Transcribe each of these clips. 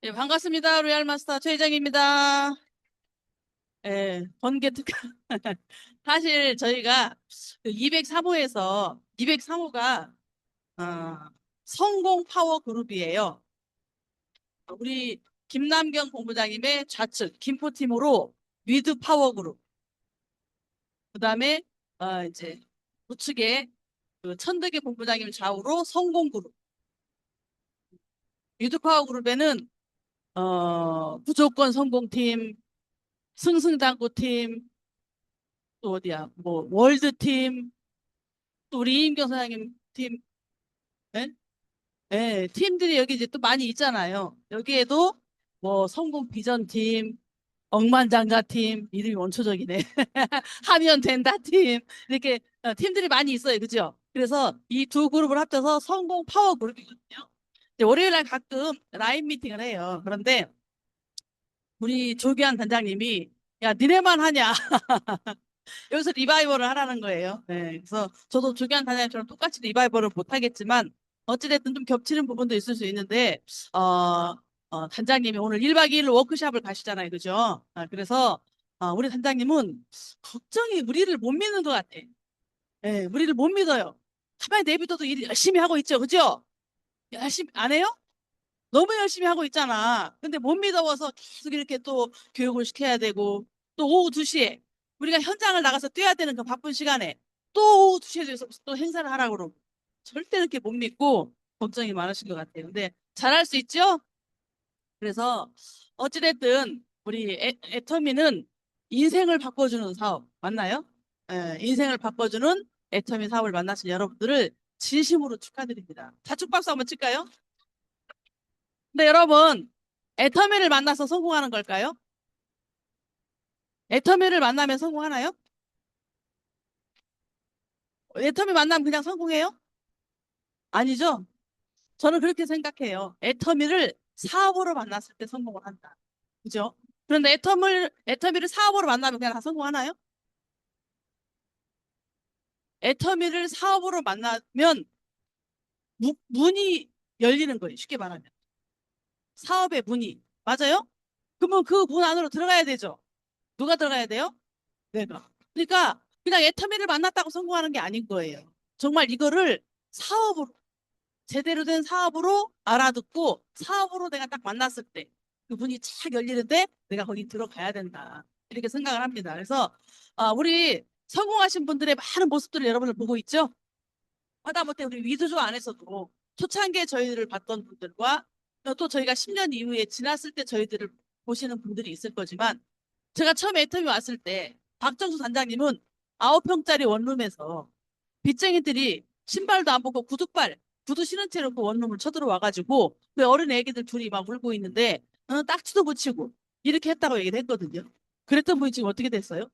네, 반갑습니다. 로얄 마스터 최 회장입니다. 예, 번개 특강. 사실 저희가 203호에서 203호가 성공 파워 그룹이에요. 우리 김남경 본부장님의 좌측 김포팀으로 위드 파워 그룹. 그다음에 이제 우측에 그 천덕의 본부장님 좌우로 성공 그룹. 위드 파워 그룹에는 무조건 성공팀, 승승장구팀, 또 어디야? 뭐 월드팀, 또 우리 이인경 사장님 팀, 예? 예, 팀들이 여기 이제 또 많이 있잖아요. 여기에도 뭐 성공 비전 팀, 억만장자 팀, 이름이 원초적이네. 하면 된다 팀, 이렇게 팀들이 많이 있어요. 그죠? 그래서 이 두 그룹을 합쳐서 성공 파워 그룹이거든요. 이제 월요일 날 가끔 라인 미팅을 해요. 그런데 우리 조기환 단장님이 야, 니네만 하냐? 여기서 리바이벌을 하라는 거예요. 네, 그래서 저도 조기환 단장님처럼 똑같이 리바이벌을 못하겠지만 어찌됐든 좀 겹치는 부분도 있을 수 있는데 단장님이 오늘 1박 2일로 워크숍을 가시잖아요. 그죠? 그래서 우리 단장님은 걱정이 우리를 못 믿는 것 같아. 네, 우리를 못 믿어요. 가만히 내비둬도 일 열심히 하고 있죠. 그죠? 열심히 안 해요? 너무 열심히 하고 있잖아. 근데 못 믿어서 계속 이렇게 또 교육을 시켜야 되고, 또 오후 2시에 우리가 현장을 나가서 뛰어야 되는 그 바쁜 시간에 또 오후 2시에 돼서 또 행사를 하라고 그러고, 절대 그렇게 못 믿고 걱정이 많으신 것 같아요. 근데 잘할 수 있죠? 그래서 어찌됐든 우리 애터미는 인생을 바꿔주는 사업 맞나요? 예, 인생을 바꿔주는 애터미 사업을 만나신 여러분들을 진심으로 축하드립니다. 자축 박수 한번 칠까요? 근데 여러분, 애터미를 만나서 성공하는 걸까요? 애터미를 만나면 성공하나요? 애터미 만나면 그냥 성공해요? 아니죠? 저는 그렇게 생각해요. 애터미를 사업으로 만났을 때 성공을 한다. 그죠? 그런데 애터미를 사업으로 만나면 그냥 다 성공하나요? 애터미를 사업으로 만나면 문이 열리는 거예요. 쉽게 말하면. 사업의 문이. 맞아요? 그러면 그 문 안으로 들어가야 되죠? 누가 들어가야 돼요? 내가. 그러니까 그냥 애터미를 만났다고 성공하는 게 아닌 거예요. 정말 이거를 사업으로, 제대로 된 사업으로 알아듣고 사업으로 내가 딱 만났을 때 그분이 착 열리는데 내가 거기 들어가야 된다. 이렇게 생각을 합니다. 그래서 우리 성공하신 분들의 많은 모습들을 여러분을 보고 있죠? 하다못해 우리 위드조 안에서도 초창기에 저희들을 봤던 분들과 또 저희가 10년 이후에 지났을 때 저희들을 보시는 분들이 있을 거지만 제가 처음 애터미 왔을 때 박정수 단장님은 9평짜리 원룸에서 빚쟁이들이 신발도 안 벗고 구두 신은 채로 그 원룸을 쳐들어와가지고 그 어린 애기들 둘이 막 울고 있는데 딱지도 붙이고 이렇게 했다고 얘기를 했거든요. 그랬던 분이 지금 어떻게 됐어요?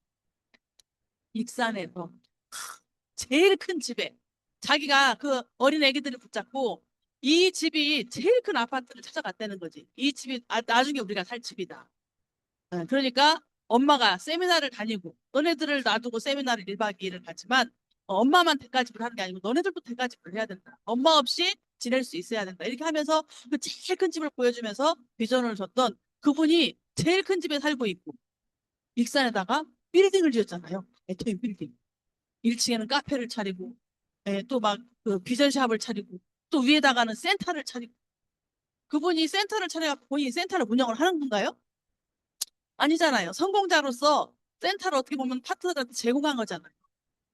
익산에서 제일 큰 집에 자기가 그 어린 애기들을 붙잡고 이 집이 제일 큰 아파트를 찾아갔다는 거지. 이 집이 나중에 우리가 살 집이다. 그러니까 엄마가 세미나를 다니고 너네들을 놔두고 세미나를 1박 2일을 가지만 엄마만 대가집을 하는 게 아니고 너네들도 대가집을 해야 된다. 엄마 없이 지낼 수 있어야 된다. 이렇게 하면서 그 제일 큰 집을 보여주면서 비전을 줬던 그분이 제일 큰 집에 살고 있고 익산에다가 빌딩을 지었잖아요. 애터미 빌딩. 1층에는 카페를 차리고 또 막 그 비전샵을 차리고 또 위에다가는 센터를 차리고 그분이 센터를 차려갖고 본인이 센터를 운영을 하는 건가요? 아니잖아요. 성공자로서 센터를 어떻게 보면 파트너한테 제공한 거잖아요.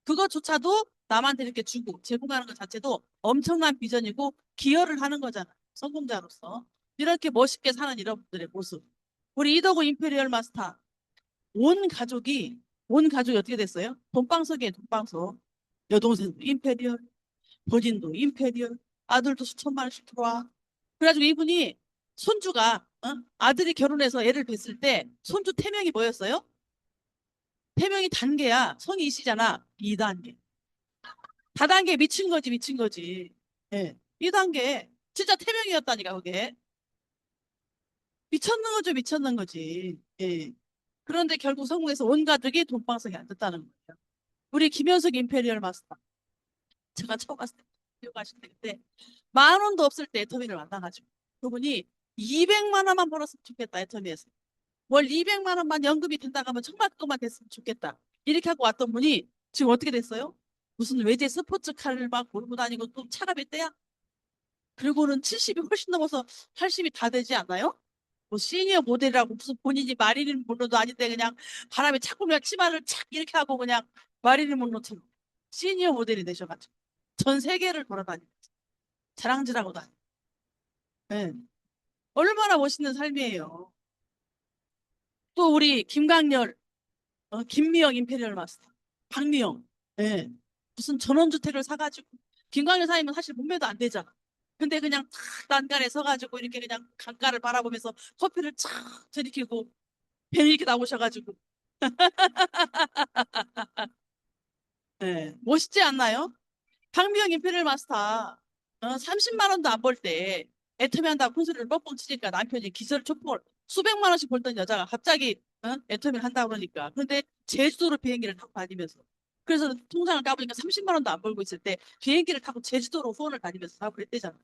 그것조차도 남한테 이렇게 주고 제공하는 것 자체도 엄청난 비전이고 기여를 하는 거잖아. 성공자로서. 이렇게 멋있게 사는 이런 분들의 모습. 우리 이덕우 임페리얼 마스터. 온 가족이 어떻게 됐어요? 돈방석이에요, 돈방석. 여동생도 임페리얼, 본인도 임페리얼, 아들도 수천만 원씩 들어와. 그래가지고 이분이 손주가, 아들이 결혼해서 애를 뵀을 때 손주 태명이 뭐였어요? 태명이 단계야. 성이 이시잖아. 2단계. 다단계 미친 거지, 미친 거지. 예. 2단계. 진짜 태명이었다니까, 그게. 미쳤는 거죠, 미쳤는 거지. 예. 그런데 결국 성공해서 온 가족이 돈방석에 앉았다는 거예요. 우리 김현숙 임페리얼 마스터. 제가 처음 갔을 때, 기억하실 때, 그때 10,000원도 없을 때 애터미를 만나가지고. 그분이 200만 원만 벌었으면 좋겠다, 애터미에서. 월 200만 원만 연금이 된다고 하면 정말 그것만 됐으면 좋겠다. 이렇게 하고 왔던 분이 지금 어떻게 됐어요? 무슨 외제 스포츠카를 막 몰고 다니고 또 차가 몇 대야? 그리고는 70이 훨씬 넘어서 80이 다 되지 않나요? 뭐 시니어 모델이라고 무슨 본인이 마릴린 monroe도 아닌데 그냥 바람에 착 불면 치마를 착 이렇게 하고 그냥 마릴린 monroe처럼 시니어 모델이 되셔가지고 전 세계를 돌아다니고 자랑질하고 다니고. 네. 얼마나 멋있는 삶이에요. 또 우리 김강렬, 김미영 임페리얼 마스터, 박미영. 예. 무슨 전원주택을 사가지고 김광현 사장님은 사실 몸매도 안 되잖아. 근데 그냥 탁 난간에 서가지고 이렇게 그냥 강가를 바라보면서 커피를 쫙 들이키고 뱀이 이렇게 나오셔가지고 예. 멋있지 않나요? 박미영 임페리얼 마스터 30만 원도 안 벌 때 애터미 한다고 콘서트를 뻥뻥 치니까 남편이 기절 촉봉을 수백만 원씩 벌던 여자가 갑자기 애터미를 한다고 그러니까. 근데 제주도로 비행기를 타고 다니면서 그래서 통장을 까보니까 30만 원도 안 벌고 있을 때 비행기를 타고 제주도로 후원을 다니면서 하고 그랬대잖아.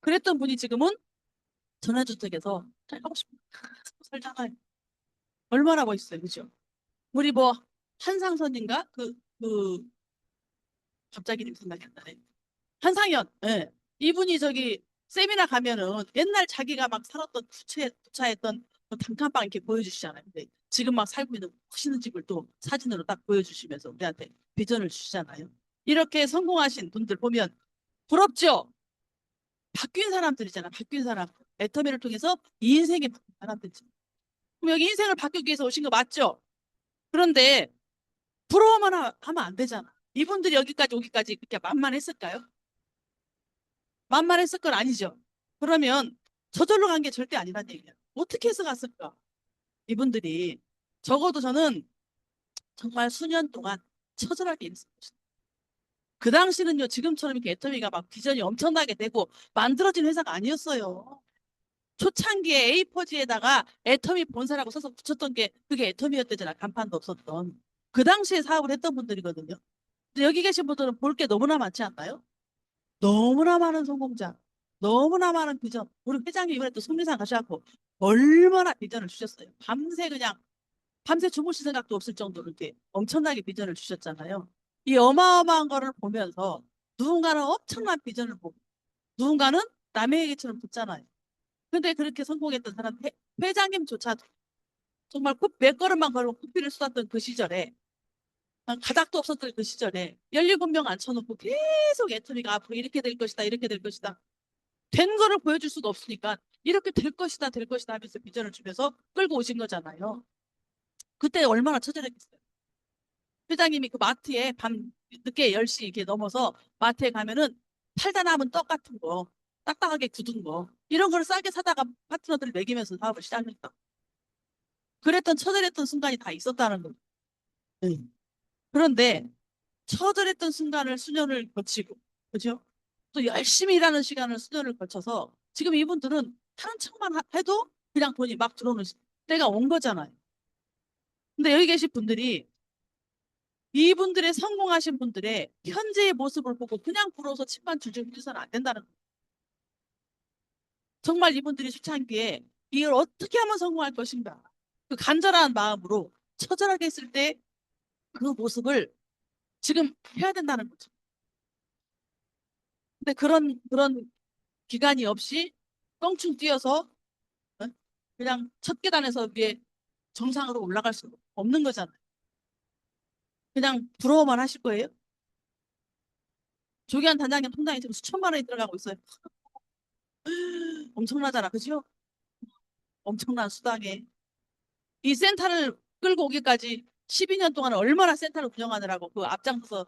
그랬던 분이 지금은 전원주택에서 잘 하고 싶은 살잖아요. 얼마나 멋있어요, 그죠? 우리 뭐 한상선인가? 갑자기 이름 생각이 안 나네. 한상현, 예. 이분이 저기 세미나 가면은 옛날 자기가 막 살았던 부차했던 그 단칸방 이렇게 보여주시잖아요. 근데 지금 막 살고 있는 멋있는 집을 또 사진으로 딱 보여주시면서 우리한테 비전을 주시잖아요. 이렇게 성공하신 분들 보면 부럽죠? 바뀐 사람들이잖아. 바뀐 사람. 애터미를 통해서 이 인생에 바뀐 사람들이지. 그럼 여기 인생을 바꾸기 위해서 오신 거 맞죠? 그런데 부러워만 하면 안 되잖아. 이분들이 여기까지 오기까지 그렇게 만만했을까요? 만만했을 건 아니죠. 그러면 저절로 간 게 절대 아니란 얘기야. 어떻게 해서 갔을까? 이분들이 적어도 저는 정말 수년 동안 처절하게 일했어요. 그 당시는요, 지금처럼 이렇게 애터미가 막 비전이 엄청나게 되고 만들어진 회사가 아니었어요. 초창기에 A4지에다가 애터미 본사라고 써서 붙였던 게 그게 애터미였대잖아. 간판도 없었던. 그 당시에 사업을 했던 분들이거든요. 근데 여기 계신 분들은 볼 게 너무나 많지 않나요? 너무나 많은 성공자, 너무나 많은 비전. 우리 회장님 이번에 또 승리상 가셔갖고 얼마나 비전을 주셨어요. 밤새 주무실 생각도 없을 정도로 이렇게 엄청나게 비전을 주셨잖아요. 이 어마어마한 거를 보면서 누군가는 엄청난 비전을 보고 누군가는 남의 얘기처럼 듣잖아요. 근데 그렇게 성공했던 사람 회장님조차도 정말 몇 걸음만 걸으면 코피를 쏟았던 그 시절에 가닥도 없었던 그 시절에 17명 앉혀놓고 계속 애터미가 앞으로 이렇게 될 것이다 이렇게 될 것이다 된 거를 보여줄 수도 없으니까 이렇게 될 것이다 하면서 비전을 주면서 끌고 오신 거잖아요. 그때 얼마나 처절했겠어요. 회장님이 그 마트에 밤 늦게 10시 이렇게 넘어서 마트에 가면은 팔다 남은 떡 같은 거 딱딱하게 굳은 거 이런 걸 싸게 사다가 파트너들을 먹이면서 사업을 시작했다. 그랬던 처절했던 순간이 다 있었다는 거죠. 응. 그런데 처절했던 순간을 수년을 거치고 그죠? 또 열심히 일하는 시간을 수년을 거쳐서 지금 이분들은 다른 척만 해도 그냥 돈이 막 들어오는 때가 온 거잖아요. 근데 여기 계신 분들이 이분들의 성공하신 분들의 현재의 모습을 보고 그냥 부러워서 침만 줄줄 흘려서는 안 된다는 거예요. 정말 이분들이 초창기에 이걸 어떻게 하면 성공할 것인가 그 간절한 마음으로 처절하게 했을 때 그 모습을 지금 해야 된다는 거죠. 근데 그런 기간이 없이 껑충 뛰어서 어? 그냥 첫 계단에서 위에 정상으로 올라갈 수 없는 거잖아요. 그냥 부러워만 하실 거예요? 조기한 단장님 통장에 지금 수천만 원이 들어가고 있어요. 엄청나잖아, 그죠? 엄청난 수당에. 이 센터를 끌고 오기까지 12년 동안 얼마나 센터를 운영하느라고 그 앞장서서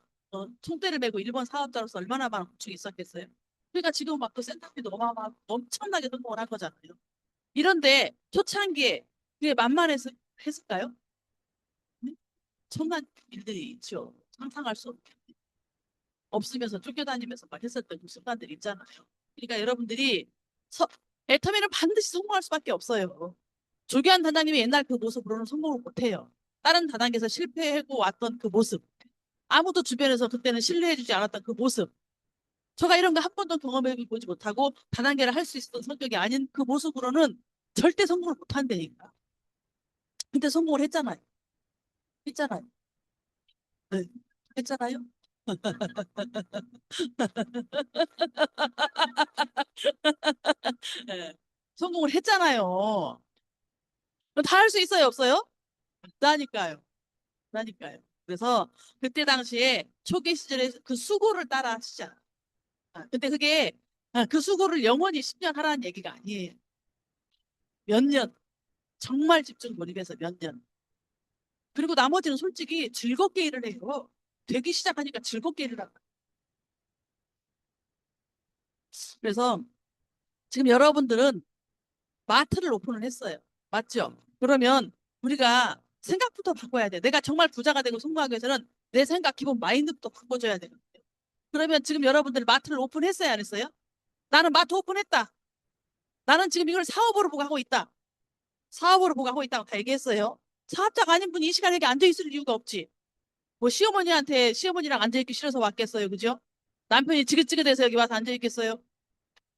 총대를 메고 일본 사업자로서 얼마나 많은 고충이 있었겠어요. 그러니까 지금 막 그 센터비도 어마어마하고 엄청나게 성공을 한 거잖아요. 이런데 초창기에 그게 만만해서 했을까요? 네? 천만 일들이 있죠. 상상할 수 없게. 없으면서 쫓겨다니면서 막 했었던 그 순간들이 있잖아요. 그러니까 여러분들이 서, 애터미는 반드시 성공할 수밖에 없어요. 조기환 단장님이 옛날 그 모습으로는 성공을 못해요. 다른 다단계에서 실패하고 왔던 그 모습. 아무도 주변에서 그때는 신뢰해주지 않았던 그 모습. 제가 이런 거 한 번도 경험해보지 못하고 다단계를 할 수 있었던 성격이 아닌 그 모습으로는 절대 성공을 못한다니까. 근데 성공을 했잖아요. 했잖아요. 네. 했잖아요. 네. 성공을 했잖아요. 다 할 수 있어요, 없어요? 나니까요. 나니까요. 그래서 그때 당시에 초기 시절에 그 수고를 따라 하시잖아. 근데 그게 그 수고를 영원히 10년 하라는 얘기가 아니에요. 몇 년. 정말 집중 몰입해서 몇 년. 그리고 나머지는 솔직히 즐겁게 일을 해요. 되기 시작하니까 즐겁게 일을 하고. 그래서 지금 여러분들은 마트를 오픈을 했어요. 맞죠? 그러면 우리가 생각부터 바꿔야 돼. 내가 정말 부자가 되고 성공하기 위해서는 내 생각, 기본 마인드부터 바꿔줘야 돼요. 그러면 지금 여러분들 마트를 오픈했어요, 안 했어요? 나는 마트 오픈했다. 나는 지금 이걸 사업으로 보고 하고 있다. 사업으로 보고 하고 있다고 다 얘기했어요. 사업자가 아닌 분이 이 시간에 여기 앉아있을 이유가 없지. 뭐 시어머니한테 시어머니랑 앉아있기 싫어서 왔겠어요. 그죠? 남편이 지긋지긋해서 여기 와서 앉아있겠어요?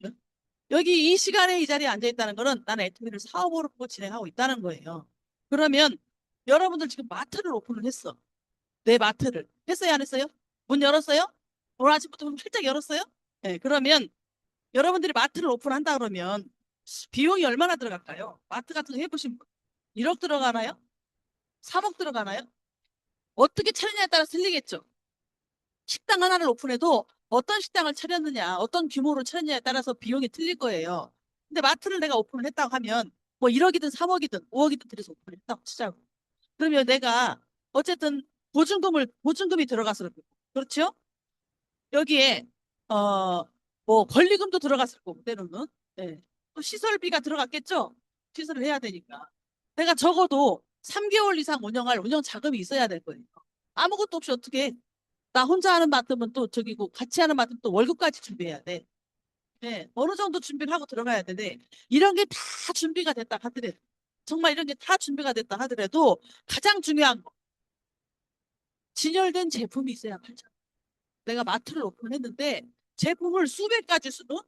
네? 여기 이 시간에 이 자리에 앉아있다는 거는 나는 애터미를 사업으로 보고 진행하고 있다는 거예요. 그러면 여러분들 지금 마트를 오픈을 했어. 내 마트를. 했어요, 안 했어요? 문 열었어요? 오늘 아침부터 문 활짝 열었어요? 네, 그러면 여러분들이 마트를 오픈한다 그러면 비용이 얼마나 들어갈까요? 마트 같은 거 해보신 분 1억 들어가나요? 3억 들어가나요? 어떻게 차리냐에 따라 틀리겠죠. 식당 하나를 오픈해도 어떤 식당을 차렸느냐, 어떤 규모로 차렸느냐에 따라서 비용이 틀릴 거예요. 근데 마트를 내가 오픈을 했다고 하면 뭐 1억이든 3억이든 5억이든 들여서 오픈을 했다고 치자고. 그러면 내가 어쨌든 보증금이 들어갔을 거고. 그렇죠? 여기에 어 뭐 권리금도 들어갔을 거고 때로는 네. 또 시설비가 들어갔겠죠. 시설을 해야 되니까 내가 적어도 3개월 이상 운영할 운영 자금이 있어야 될 거예요. 아무것도 없이 어떻게 해? 나 혼자 하는 맡으면 또 저기고 같이 하는 맡으면 또 월급까지 준비해야 돼. 네. 어느 정도 준비를 하고 들어가야 되는데 이런 게 다 준비가 됐다 하더라도 정말 이런 게 다 준비가 됐다 하더라도 가장 중요한 거 진열된 제품이 있어야 팔죠. 내가 마트를 오픈했는데 제품을 수백 가지 수도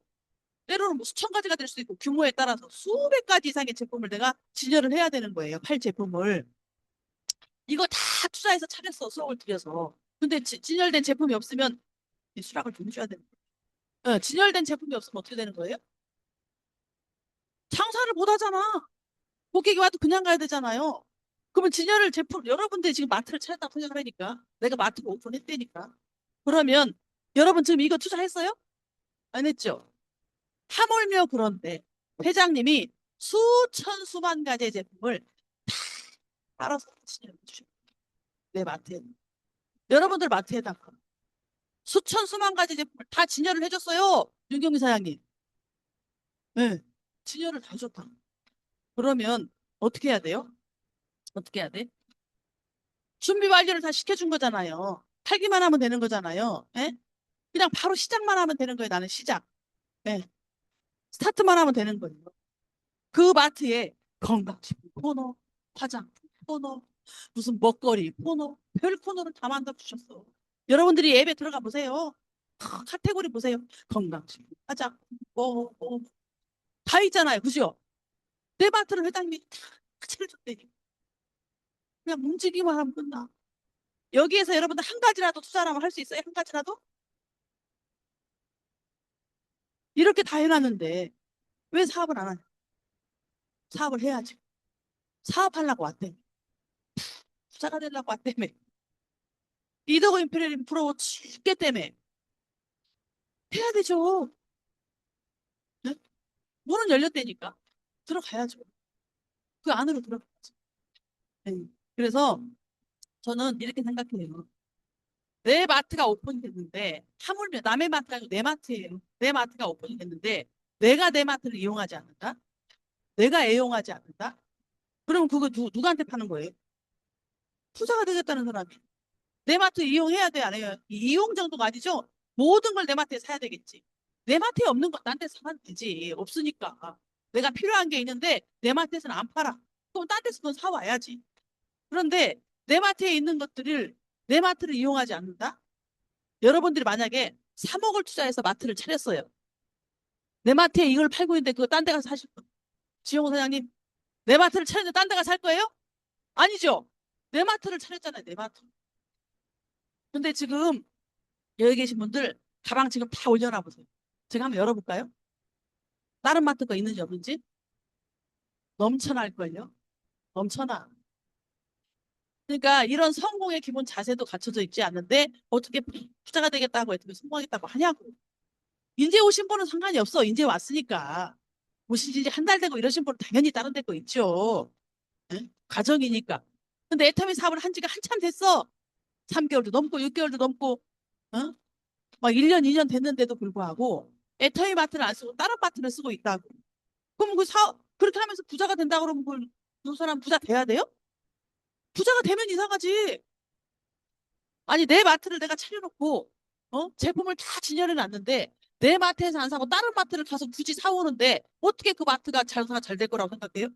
때로는 뭐 수천 가지가 될 수도 있고 규모에 따라서 수백 가지 이상의 제품을 내가 진열을 해야 되는 거예요. 팔 제품을. 이거 다 투자해서 차렸어. 수억을 들여서. 근데 진열된 제품이 없으면 수락을 좀 해줘야 되는 거예요. 진열된 제품이 없으면 어떻게 되는 거예요? 장사를 못 하잖아. 고객이 와도 그냥 가야 되잖아요. 그러면 진열을 제품 여러분들이 지금 마트를 차렸다고 생각을 하니까 내가 마트를 오픈했다니까. 그러면 여러분 지금 이거 투자했어요? 안 했죠? 하물며 그런데 회장님이 수천 수만 가지의 제품을 따라서 진열해 주셔. 내 마트에. 여러분들 마트에다가 수천 수만 가지 제품을 다 진열을 해줬어요. 윤경미 사장님. 네. 진열을 다 해줬다. 그러면 어떻게 해야 돼요? 어떻게 해야 돼? 준비 완료를 다 시켜준 거잖아요. 팔기만 하면 되는 거잖아요. 예? 그냥 바로 시작만 하면 되는 거예요. 나는 시작. 예. 스타트만 하면 되는 거예요. 그 마트에 건강식품 코너, 화장품 코너, 무슨 먹거리 코너, 별 코너를 다 만들어 주셨어. 여러분들이 앱에 들어가 보세요. 카테고리 보세요. 건강식품, 화장품, 다 있잖아요. 그죠? 내 마트를 회장님이 다 차려줬다니. 그냥 움직이기만 하면 끝나. 여기에서 여러분들 한 가지라도 투자라면 할 수 있어요? 한 가지라도? 이렇게 다 해놨는데 왜 사업을 안 하냐? 사업을 해야지. 사업하려고 왔대. 부자가 되려고 왔다며. 이더거 임페리얼 부러워 죽게 때문에 해야 되죠. 네? 문은 열렸다니까 들어가야죠. 그 안으로 들어가야죠. 네. 그래서 저는 이렇게 생각해요. 내 마트가 오픈이 됐는데 하물며 남의 마트가 아니고 내 마트예요. 내 마트가 오픈이 됐는데 내가 내 마트를 이용하지 않는다? 내가 애용하지 않는다? 그러면 그거 누구한테 파는 거예요? 투자가 되겠다는 사람이. 내 마트 이용해야 돼, 안 해요? 이용 정도가 아니죠? 모든 걸 내 마트에 사야 되겠지. 내 마트에 없는 거 딴 데 사면 되지. 없으니까. 내가 필요한 게 있는데 내 마트에서는 안 팔아. 그럼 딴 데서 그건 사와야지. 그런데 내 마트에 있는 것들을 내 마트를 이용하지 않는다? 여러분들이 만약에 3억을 투자해서 마트를 차렸어요. 내 마트에 이걸 팔고 있는데 그거 딴 데 가서 사실 거예요. 지용호 사장님, 내 마트를 차렸는데 딴 데 가서 살 거예요? 아니죠. 내 마트를 차렸잖아요. 내 마트. 근데 지금 여기 계신 분들 가방 지금 다 올려놔 보세요. 제가 한번 열어볼까요? 다른 마트 거 있는지 없는지? 넘쳐날걸요? 넘쳐나. 그러니까 이런 성공의 기본 자세도 갖춰져 있지 않는데 어떻게 부자가 되겠다고 어떻게 성공하겠다고 하냐고. 이제 오신 분은 상관이 없어. 이제 왔으니까. 오신 지 이제 한 달 되고 이러신 분은 당연히 다른 데 거 있죠. 응? 가정이니까. 근데 애터미 사업을 한 지가 한참 됐어. 3개월도 넘고 6개월도 넘고 어? 막 1년, 2년 됐는데도 불구하고 애터미 마트를 안 쓰고 다른 마트를 쓰고 있다고. 그럼 그렇게 하면서 부자가 된다 그러면 그 사람 부자 돼야 돼요? 부자가 되면 이상하지. 아니 내 마트를 내가 차려놓고 제품을 다 진열해 놨는데 내 마트에서 안 사고 다른 마트를 가서 굳이 사오는데 어떻게 그 마트가 장사가 잘 될 거라고 생각해요?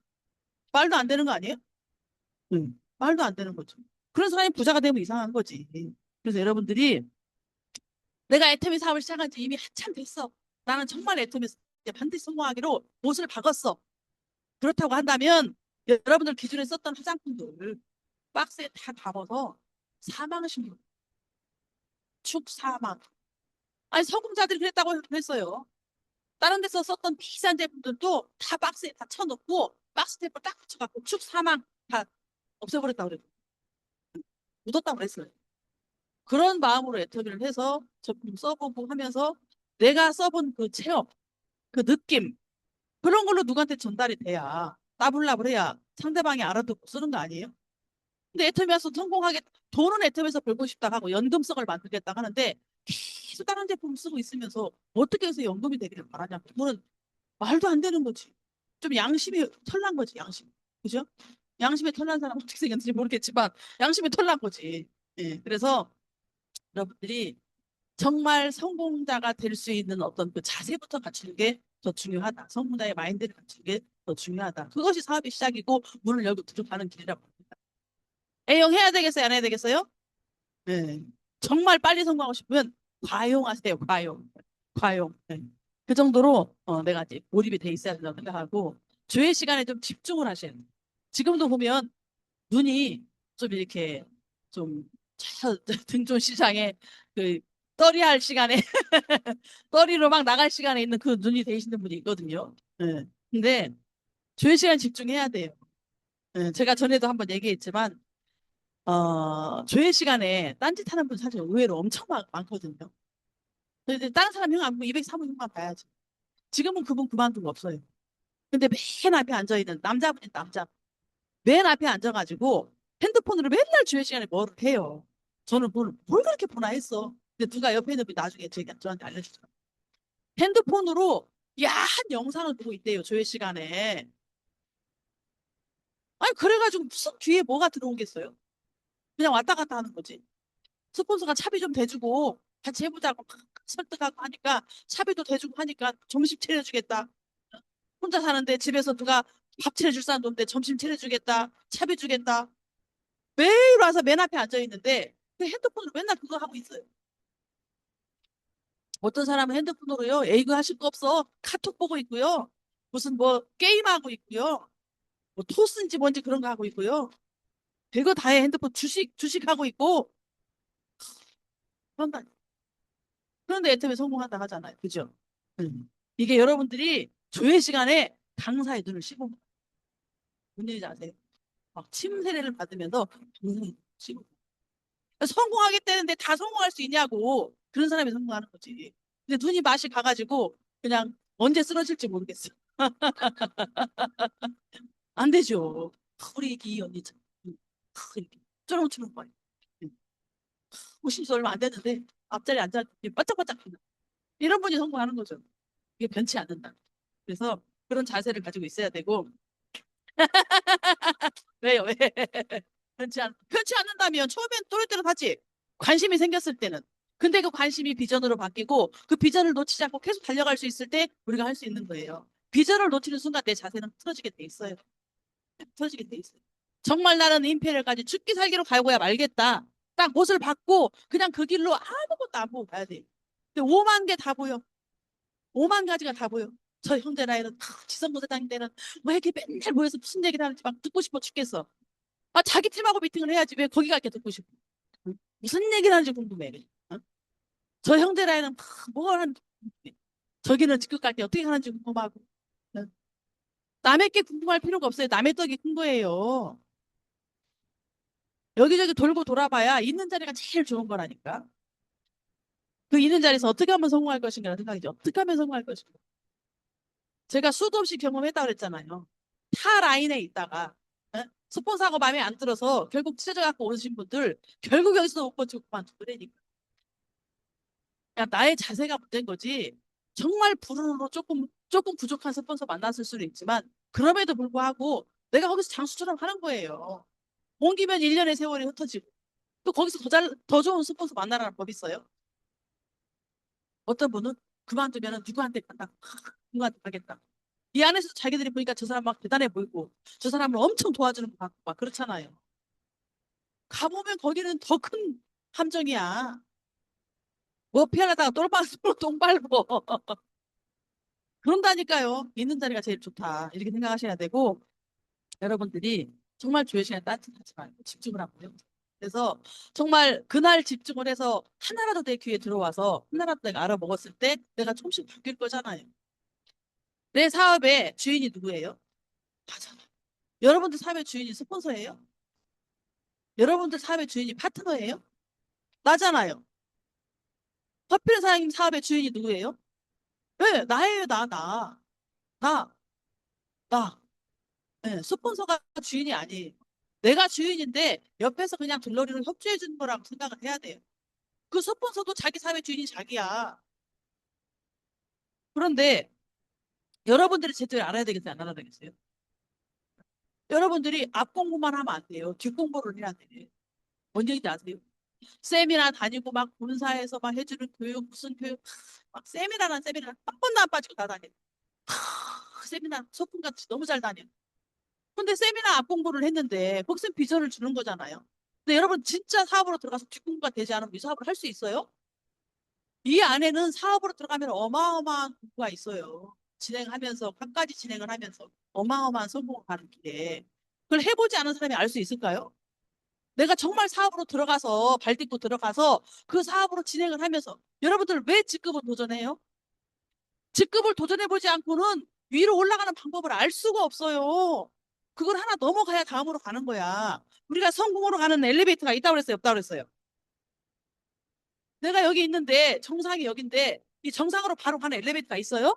말도 안 되는 거 아니에요? 응. 말도 안 되는 거죠. 그런 사람이 부자가 되면 이상한 거지. 그래서 여러분들이 내가 애터미 사업을 시작한 지 이미 한참 됐어. 나는 정말 애터미 반드시 성공하기로 못을 박았어. 그렇다고 한다면 여러분들 기존에 썼던 화장품들을 박스에 다 담아서 사망하신 분, 축사망. 아니 서공자들이 그랬다고 했어요. 다른 데서 썼던 비싼 제품들도 다 박스에 다 쳐놓고 박스 테이프 딱 붙여갖고 축사망 다 없애버렸다고 그랬어요. 묻었다고 그랬어요. 그런 마음으로 애터미를 해서 제품 써보고 하면서 내가 써본 그 체험, 그 느낌 그런 걸로 누구한테 전달이 돼야 따블랍을 해야 상대방이 알아듣고 쓰는 거 아니에요? 근데 애터미 와서 성공하게 돈은 애터미에서 벌고 싶다 하고 연금성을 만들겠다 하는데 계속 다른 제품 쓰고 있으면서 어떻게 해서 연금이 되기를 바라냐. 그거는 말도 안 되는 거지. 좀 양심이 털난 거지, 양심. 그죠? 양심이 털난 사람 어떻게 생겼는지 모르겠지만 양심이 털난 거지. 예. 그래서 여러분들이 정말 성공자가 될 수 있는 어떤 그 자세부터 갖추는 게 더 중요하다. 성공자의 마인드를 갖추는 게 더 중요하다. 그것이 사업의 시작이고 문을 열고 들어가는 길이라고 합니다. 애용해야 되겠어요? 안 해야 되겠어요? 네. 정말 빨리 성공하고 싶으면 과용하세요. 과용. 과용. 네. 그 정도로 내가 이제 몰입이 돼 있어야 된다고 생각하고 조회 시간에 좀 집중을 하셔야 돼요. 지금도 보면 눈이 좀 이렇게 좀 등촌 시장에 그 떨이할 시간에 떨이로 막 나갈 시간에 있는 그 눈이 되시는 분이 있거든요. 예. 근데 조회 시간 집중해야 돼요. 예. 제가 전에도 한번 얘기했지만 조회 시간에 딴짓하는 분 사실 의외로 엄청 많거든요. 근데 다른 사람 형 안 보고 203호 형만 봐야지. 지금은 그분 그만둔 거 없어요. 근데 맨 앞에 앉아있는 남자분이 남자. 맨 앞에 앉아가지고 핸드폰으로 맨날 주회 시간에 뭐를 해요. 저는 뭘 그렇게 보나 했어. 근데 누가 옆에 있는 분이 나중에 저한테 알려주더라고요. 핸드폰으로 야한 영상을 보고 있대요. 조회 시간에. 아니 그래가지고 무슨 귀에 뭐가 들어오겠어요. 그냥 왔다 갔다 하는 거지. 스폰서가 차비 좀 대주고 같이 해보자고 막 설득하고 하니까 차비도 대주고 하니까 점심 차려주겠다. 혼자 사는데 집에서 누가 밥 차려줄 사람도 없는데 점심 차려주겠다. 차비 주겠다. 매일 와서 맨 앞에 앉아 있는데 그 핸드폰으로 맨날 그거 하고 있어요. 어떤 사람은 핸드폰으로요. 에이그 하실 거 없어. 카톡 보고 있고요. 무슨 뭐 게임하고 있고요. 뭐 토스인지 뭔지 그런 거 하고 있고요. 별거 다 해. 핸드폰 주식하고 있고. 그런다. 그런데 애터미 성공한다 하잖아요. 그죠? 이게 여러분들이 조회 시간에 강사의 눈을 씹어먹어요. 뭔 일인지 아세요? 막 침세례를 받으면서 강사의 눈을 씹어. 성공하겠다는데 다 성공할 수 있냐고. 그런 사람이 성공하는 거지. 근데 눈이 맛이 가가지고 그냥 언제 쓰러질지 모르겠어. 안 되죠. 우리 이 언니 참 이렇게 쩌렁쩌렁 거려. 오신 지 얼마 안 됐는데 앞자리에 앉아 바짝바짝 하는 이런 분이 성공하는 거죠. 이게 변치 않는다. 그래서 그런 자세를 가지고 있어야 되고 왜요? 왜? 편치 않는다면 처음엔 또렷또렷하지. 관심이 생겼을 때는. 근데 그 관심이 비전으로 바뀌고 그 비전을 놓치지 않고 계속 달려갈 수 있을 때 우리가 할 수 있는 거예요. 비전을 놓치는 순간 내 자세는 틀어지게 돼 있어요. 틀어지게 돼 있어요. 정말 나는 임페리얼까지 죽기 살기로 갈고야 말겠다. 딱 못을 받고 그냥 그 길로 아무것도 안 보고 가야 돼. 근데 5만 개 다 보여. 5만 가지가 다 보여. 저 형제 나이는 지성고 사장님 때는 왜 이렇게 맨날 모여서 무슨 얘기를 하는지 막 듣고 싶어 죽겠어. 아, 자기 팀하고 미팅을 해야지. 왜 거기 갈게 듣고 싶어. 응? 무슨 얘기를 하는지 궁금해. 응? 저 형제라에는 뭘 하는지 궁금해. 저기는 직급 갈 때 어떻게 하는지 궁금하고. 응? 남의 게 궁금할 필요가 없어요. 남의 떡이 큰 거예요. 여기저기 돌고 돌아봐야 있는 자리가 제일 좋은 거라니까. 그 있는 자리에서 어떻게 하면 성공할 것인가라는 생각이죠. 어떻게 하면 성공할 것인가. 제가 수도 없이 경험했다고 그랬잖아요. 타 라인에 있다가 응? 스폰서하고 마음에 안 들어서 결국 찢어져 갖고 오신 분들 결국 여기서 못 버티고 그만두더라니까. 그냥 나의 자세가 문제인 거지. 정말 불운으로 조금 부족한 스폰서 만났을 수는 있지만 그럼에도 불구하고 내가 거기서 장수처럼 하는 거예요. 옮기면 1년의 세월이 흩어지고 또 거기서 더 좋은 스폰서 만나라는 법이 있어요. 어떤 분은 그만두면 누구한테 간다. 누구한테 가겠다. 이 안에서 자기들이 보니까 저 사람 막 대단해 보이고 저 사람을 엄청 도와주는 것 같고 막 그렇잖아요. 가보면 거기는 더 큰 함정이야. 뭐 피하려다가 똘방으로 똥 밟고 그런다니까요. 있는 자리가 제일 좋다. 이렇게 생각하셔야 되고 여러분들이 정말 주의 시간에 따뜻하지 말고 집중을 하고요. 그래서 정말 그날 집중을 해서 하나라도 내 귀에 들어와서 하나라도 내가 알아먹었을 때 내가 조금씩 바뀔 거잖아요. 내 사업의 주인이 누구예요? 나잖아요. 여러분들 사업의 주인이 스폰서예요? 여러분들 사업의 주인이 파트너예요? 나잖아요. 커피는 사장님 사업의 주인이 누구예요? 네, 나예요, 나, 나. 네, 스폰서가 주인이 아니에요. 내가 주인인데 옆에서 그냥 들러리로 협조해 주는 거라고 생각을 해야 돼요. 그 스폰서도 자기 사회 주인이 자기야. 그런데 여러분들이 제대로 알아야 되겠어요? 안 알아야 되겠어요? 여러분들이 앞 공부만 하면 안 돼요. 뒷 공부를 해야 돼. 뭔 얘기인지 아세요? 세미나 다니고 막 본사에서 막 해주는 교육 무슨 교육 막 세미나는 한 번도 안 빠지고 다 다녀. 그 세미나 소풍같이 너무 잘 다녀. 근데 세미나 앞 공부를 했는데 거기서 비전을 주는 거잖아요. 근데 여러분 진짜 사업으로 들어가서 뒷공부가 되지 않으면 이 사업을 할 수 있어요? 이 안에는 사업으로 들어가면 어마어마한 공부가 있어요. 진행하면서, 끝까지 진행을 하면서 어마어마한 성공을 가는 길에. 그걸 해보지 않은 사람이 알 수 있을까요? 내가 정말 사업으로 들어가서, 발 딛고 들어가서 그 사업으로 진행을 하면서 여러분들 왜 직급을 도전해요? 직급을 도전해보지 않고는 위로 올라가는 방법을 알 수가 없어요. 그걸 하나 넘어가야 다음으로 가는 거야. 우리가 성공으로 가는 엘리베이터가 있다고 그랬어요? 없다고 그랬어요? 내가 여기 있는데 정상이 여긴데 이 정상으로 바로 가는 엘리베이터가 있어요?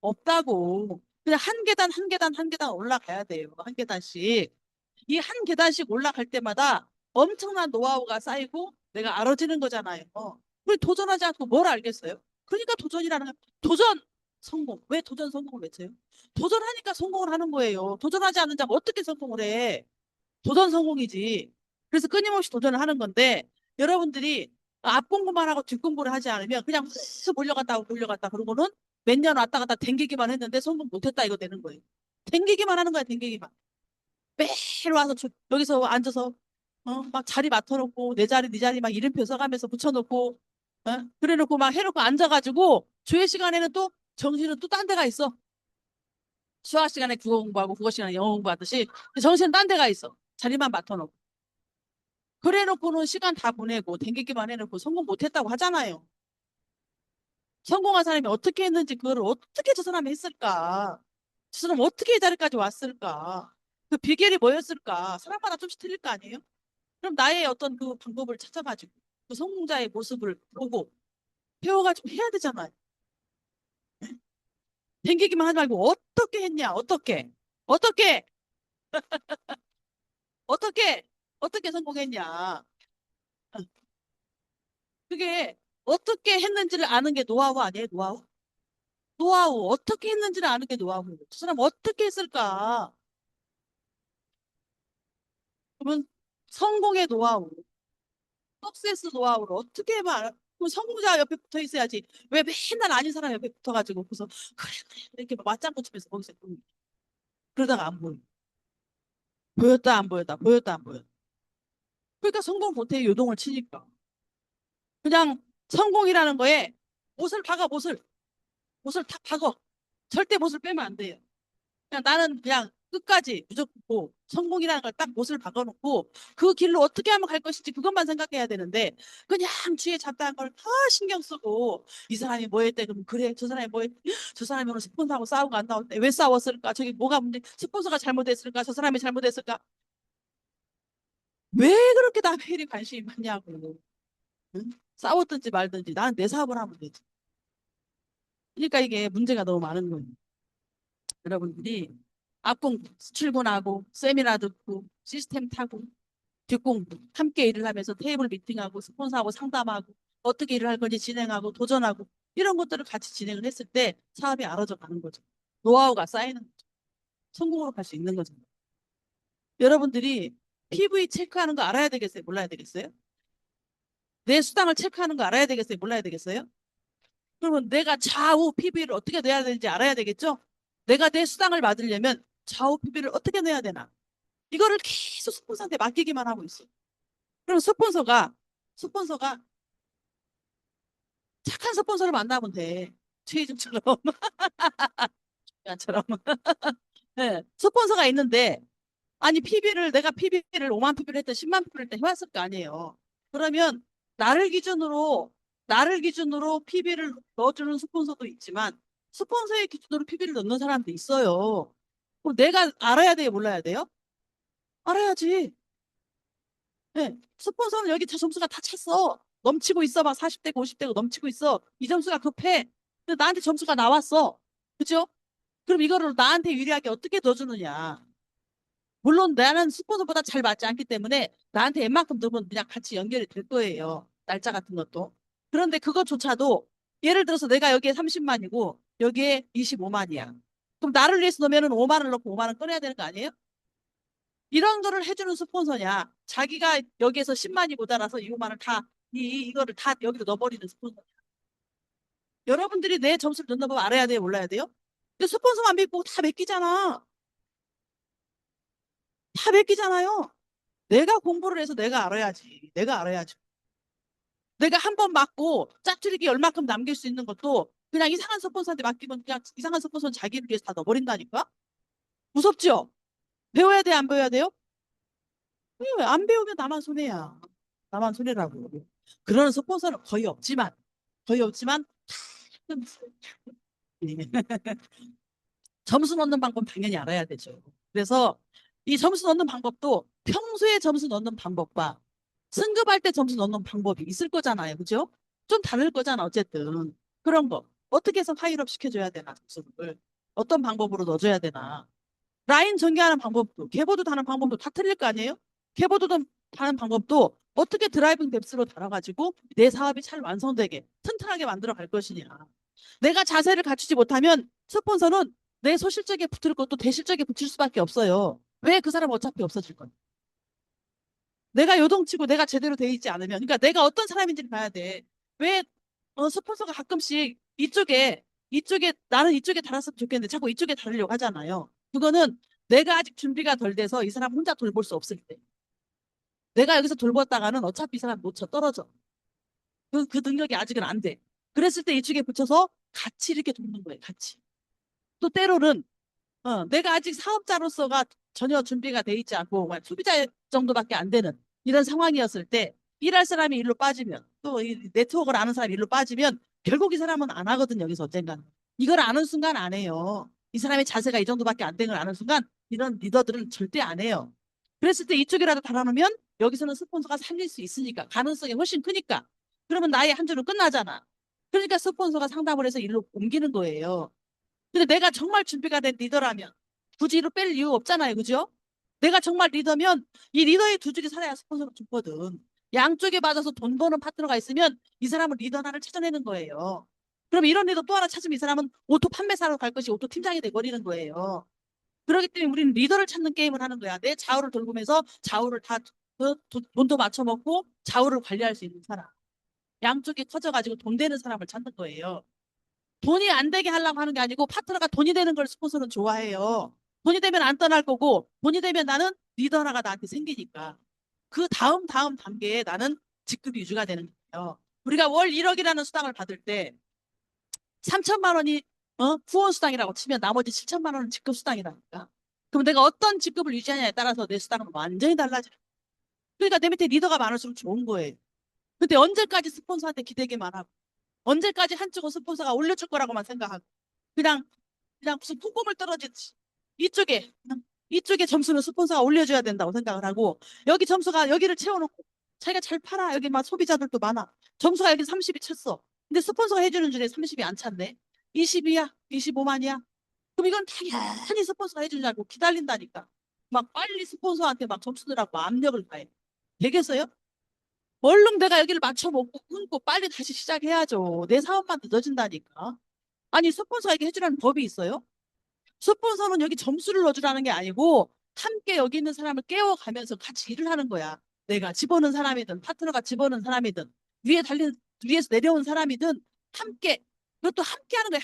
없다고. 그냥 한 계단 한 계단 한 계단 올라가야 돼요. 한 계단씩. 이 한 계단씩 올라갈 때마다 엄청난 노하우가 쌓이고 내가 알아지는 거잖아요. 우리 도전하지 않고 뭘 알겠어요? 그러니까 도전이라는 거. 도전 성공. 왜 도전 성공을 외쳐요? 도전하니까 성공을 하는 거예요. 도전하지 않는 자가 어떻게 성공을 해? 도전 성공이지. 그래서 끊임없이 도전을 하는 건데 여러분들이 앞 공부만 하고 뒷 공부를 하지 않으면 그냥 쓱 몰려갔다 그러고는 몇 년 왔다 갔다 댕기기만 했는데 성공 못했다 이거 되는 거예요. 댕기기만 하는 거야, 댕기기만. 매일 와서 여기서 앉아서 막 자리 맡아놓고 내 자리 네 자리 막 이름표 써가면서 붙여놓고 그래놓고 막 해놓고 앉아가지고 조회 시간에는 또 정신은 또 딴 데가 있어. 수학 시간에 국어 공부하고 국어 시간에 영어 공부하듯이 정신은 딴 데가 있어. 자리만 맡아놓고. 그래놓고는 시간 다 보내고 댕기기만 해놓고 성공 못했다고 하잖아요. 성공한 사람이 어떻게 했는지 그거를 어떻게 저 사람이 했을까? 저 사람 어떻게 이 자리까지 왔을까? 그 비결이 뭐였을까? 사람마다 좀씩 틀릴 거 아니에요? 그럼 나의 어떤 그 방법을 찾아가지고 그 성공자의 모습을 보고 배워가지고 해야 되잖아요. 댕기기만 하지 말고 어떻게 했냐, 어떻게, 어떻게, 어떻게, 어떻게 성공했냐. 그게 어떻게 했는지를 아는 게 노하우 아니에요, 노하우? 노하우, 어떻게 했는지를 아는 게 노하우. 저 사람 어떻게 했을까? 그러면 성공의 노하우, 석세스 노하우를 어떻게 해봐. 그럼 성공자 옆에 붙어 있어야지. 왜 맨날 아닌 사람 옆에 붙어가지고, 그래서, 그래, 그래, 이렇게 막 맞장구 치면서 거기서 그러다가 안 보여. 보였다, 안 보였다, 보였다, 안 보였다. 그러니까 성공 못해, 요동을 치니까. 그냥 성공이라는 거에 못을 박아, 못을. 못을 다 박어. 절대 못을 빼면 안 돼요. 그냥 나는 그냥 끝까지 무조건 뭐 성공이라는 걸 딱 못을 박아놓고 그 길로 어떻게 하면 갈 것인지 그것만 생각해야 되는데 그냥 주위에 잡다한 걸 다 신경 쓰고 이 사람이 뭐 했대 그럼 그래 저 사람이 뭐 했대 저 사람이 오늘 스폰서하고 싸우고 안 나왔대 왜 싸웠을까 저기 뭐가 문제 스폰서가 잘못했을까 저 사람이 잘못했을까 왜 그렇게 나 회일이 관심이 많냐고 응? 싸웠든지 말든지 난 내 사업을 하면 되지 그러니까 이게 문제가 너무 많은 거예요 여러분들이 앞공부 출근하고 세미나 듣고 시스템 타고 뒷공부 함께 일을 하면서 테이블 미팅하고 스폰서하고 상담하고 어떻게 일을 할 건지 진행하고 도전하고 이런 것들을 같이 진행을 했을 때 사업이 알아져 가는 거죠. 노하우가 쌓이는 거죠. 성공으로 갈 수 있는 거죠. 여러분들이 PV 체크하는 거 알아야 되겠어요? 몰라야 되겠어요? 내 수당을 체크하는 거 알아야 되겠어요? 몰라야 되겠어요? 그러면 내가 좌우 PV를 어떻게 내야 되는지 알아야 되겠죠? 내가 내 수당을 받으려면 좌우 PV를 어떻게 내야 되나? 이거를 계속 스폰서한테 맡기기만 하고 있어. 그럼 스폰서가 착한 스폰서를 만나면 돼. 최희중처럼, 야처럼. 네, 스폰서가 있는데, 아니, 내가 PB를 5만 PB를 했든 10만 PB를 했든 해왔을 거 아니에요. 그러면, 나를 기준으로, 나를 기준으로 PB를 넣어주는 스폰서도 있지만, 스폰서의 기준으로 PB를 넣는 사람도 있어요. 그럼 내가 알아야 돼요, 몰라야 돼요? 알아야지. 네, 스폰서는 여기 점수가 다 찼어. 넘치고 있어. 막 40대고 50대고 넘치고 있어. 이 점수가 급해. 근데 나한테 점수가 나왔어. 그죠? 그럼 이거를 나한테 유리하게 어떻게 넣어주느냐. 물론 나는 스폰서보다 잘 맞지 않기 때문에 나한테 웬만큼 넣으면 그냥 같이 연결이 될 거예요. 날짜 같은 것도. 그런데 그것조차도 예를 들어서 내가 여기에 30만이고 여기에 25만이야. 그럼 나를 위해서 넣으면 5만을 넣고 5만원 꺼내야 되는 거 아니에요? 이런 거를 해주는 스폰서냐? 자기가 여기에서 10만이 모자라서 이 5만을 다, 이거를 다 여기로 넣어버리는 스폰서. 여러분들이 내 점수를 넣는 법 알아야 돼요? 몰라야 돼요? 근데 스폰서만 믿고 다 맡기잖아. 다 맡기잖아요. 내가 공부를 해서 내가 알아야지. 내가 알아야지. 내가 한 번 맡고 짜투리기 얼마큼 남길 수 있는 것도 그냥 이상한 스폰서한테 맡기면 그냥 이상한 스폰서는 자기를 위해서 다 넣어버린다니까? 무섭죠? 배워야 돼, 안 배워야 돼요? 안 배우면 나만 손해야. 나만 손해라고. 그런 스폰서는 거의 없지만, 가끔 예. 점수 넣는 방법 당연히 알아야 되죠. 그래서 이 점수 넣는 방법도 평소에 점수 넣는 방법과 승급할 때 점수 넣는 방법이 있을 거잖아요. 그죠? 좀 다를 거잖아, 어쨌든. 그런 거. 어떻게 해서 파일업 시켜줘야 되나, 점수를. 어떤 방법으로 넣어줘야 되나. 라인 전개하는 방법도, 개보드 다는 방법도 다 틀릴 거 아니에요? 개보드 다는 방법도 어떻게 드라이빙 뎁스로 달아가지고 내 사업이 잘 완성되게 튼튼하게 만들어 갈 것이냐. 내가 자세를 갖추지 못하면 스폰서는 내 소실적에 붙을 것도 대실적에 붙일 수밖에 없어요. 왜 그 사람 어차피 없어질 거야. 내가 요동치고 내가 제대로 돼 있지 않으면, 그러니까 내가 어떤 사람인지를 봐야 돼. 왜 스폰서가 가끔씩 이쪽에 나는 이쪽에 달았으면 좋겠는데 자꾸 이쪽에 달으려고 하잖아요. 그거는 내가 아직 준비가 덜 돼서 이 사람 혼자 돌볼 수 없을 때. 내가 여기서 돌봤다가는 어차피 이 사람 놓쳐 떨어져. 그 능력이 아직은 안 돼. 그랬을 때 이쪽에 붙여서 같이 이렇게 돕는 거예요. 같이. 또 때로는 내가 아직 사업자로서가 전혀 준비가 돼 있지 않고 소비자 정도밖에 안 되는 이런 상황이었을 때 일할 사람이 일로 빠지면 또 이 네트워크를 아는 사람이 일로 빠지면 결국 이 사람은 안 하거든 여기서 언젠가는. 이걸 아는 순간 안 해요. 이 사람의 자세가 이 정도밖에 안 되는 걸 아는 순간 이런 리더들은 절대 안 해요. 그랬을 때 이쪽이라도 달아놓으면 여기서는 스폰서가 살릴 수 있으니까 가능성이 훨씬 크니까. 그러면 나의 한 주는 끝나잖아. 그러니까 스폰서가 상담을 해서 일로 옮기는 거예요. 근데 내가 정말 준비가 된 리더라면 굳이 이로 뺄 이유 없잖아요. 그죠? 내가 정말 리더면 이 리더의 두 줄이 살아야 스폰서가 좋거든. 양쪽에 받아서 돈 버는 파트너가 있으면 이 사람은 리더 하나를 찾아내는 거예요. 그럼 이런 리더 또 하나 찾으면 이 사람은 오토 판매사로 갈 것이 오토 팀장이 돼버리는 거예요. 그렇기 때문에 우리는 리더를 찾는 게임을 하는 거야. 내 좌우를 돌보면서 좌우를 다 돈도 맞춰먹고 좌우를 관리할 수 있는 사람. 양쪽이 커져가지고 돈 되는 사람을 찾는 거예요. 돈이 안 되게 하려고 하는 게 아니고 파트너가 돈이 되는 걸 스폰서는 좋아해요. 돈이 되면 안 떠날 거고 돈이 되면 나는 리더 하나가 나한테 생기니까 그 다음 단계에 나는 직급이 유지가 되는 거예요. 우리가 월 1억이라는 수당을 받을 때 3천만 원이 후원 수당이라고 치면 나머지 7천만 원은 직급 수당이라니까. 그럼 내가 어떤 직급을 유지하냐에 따라서 내 수당은 완전히 달라져요. 그러니까 내 밑에 리더가 많을수록 좋은 거예요. 근데 언제까지 스폰서한테 기대기만 하고 언제까지 한쪽은 스폰서가 올려줄 거라고만 생각하고 그냥 그냥 무슨 콩고물 떨어지듯이 이쪽에 점수는 스폰서가 올려줘야 된다고 생각을 하고 여기 점수가 여기를 채워놓고 자기가 잘 팔아. 여기 막 소비자들도 많아. 점수가 여기 30이 찼어. 근데 스폰서가 해주는 줄에 30이 안 찼네. 20이야? 25만이야? 그럼 이건 당연히 스폰서가 해주는 줄 알고 기다린다니까. 막 빨리 스폰서한테 막 점수 들라고 압력을 가해. 되겠어요? 얼른 내가 여기를 맞춰먹고 끊고 빨리 다시 시작해야죠. 내 사업만 늦어진다니까. 아니 스폰서에게 해주라는 법이 있어요? 스폰서는 여기 점수를 넣어주라는 게 아니고 함께 여기 있는 사람을 깨워가면서 같이 일을 하는 거야. 내가 집어넣은 사람이든 파트너가 집어넣은 사람이든 위에서 내려온 사람이든 함께 그것도 함께 하는 거야.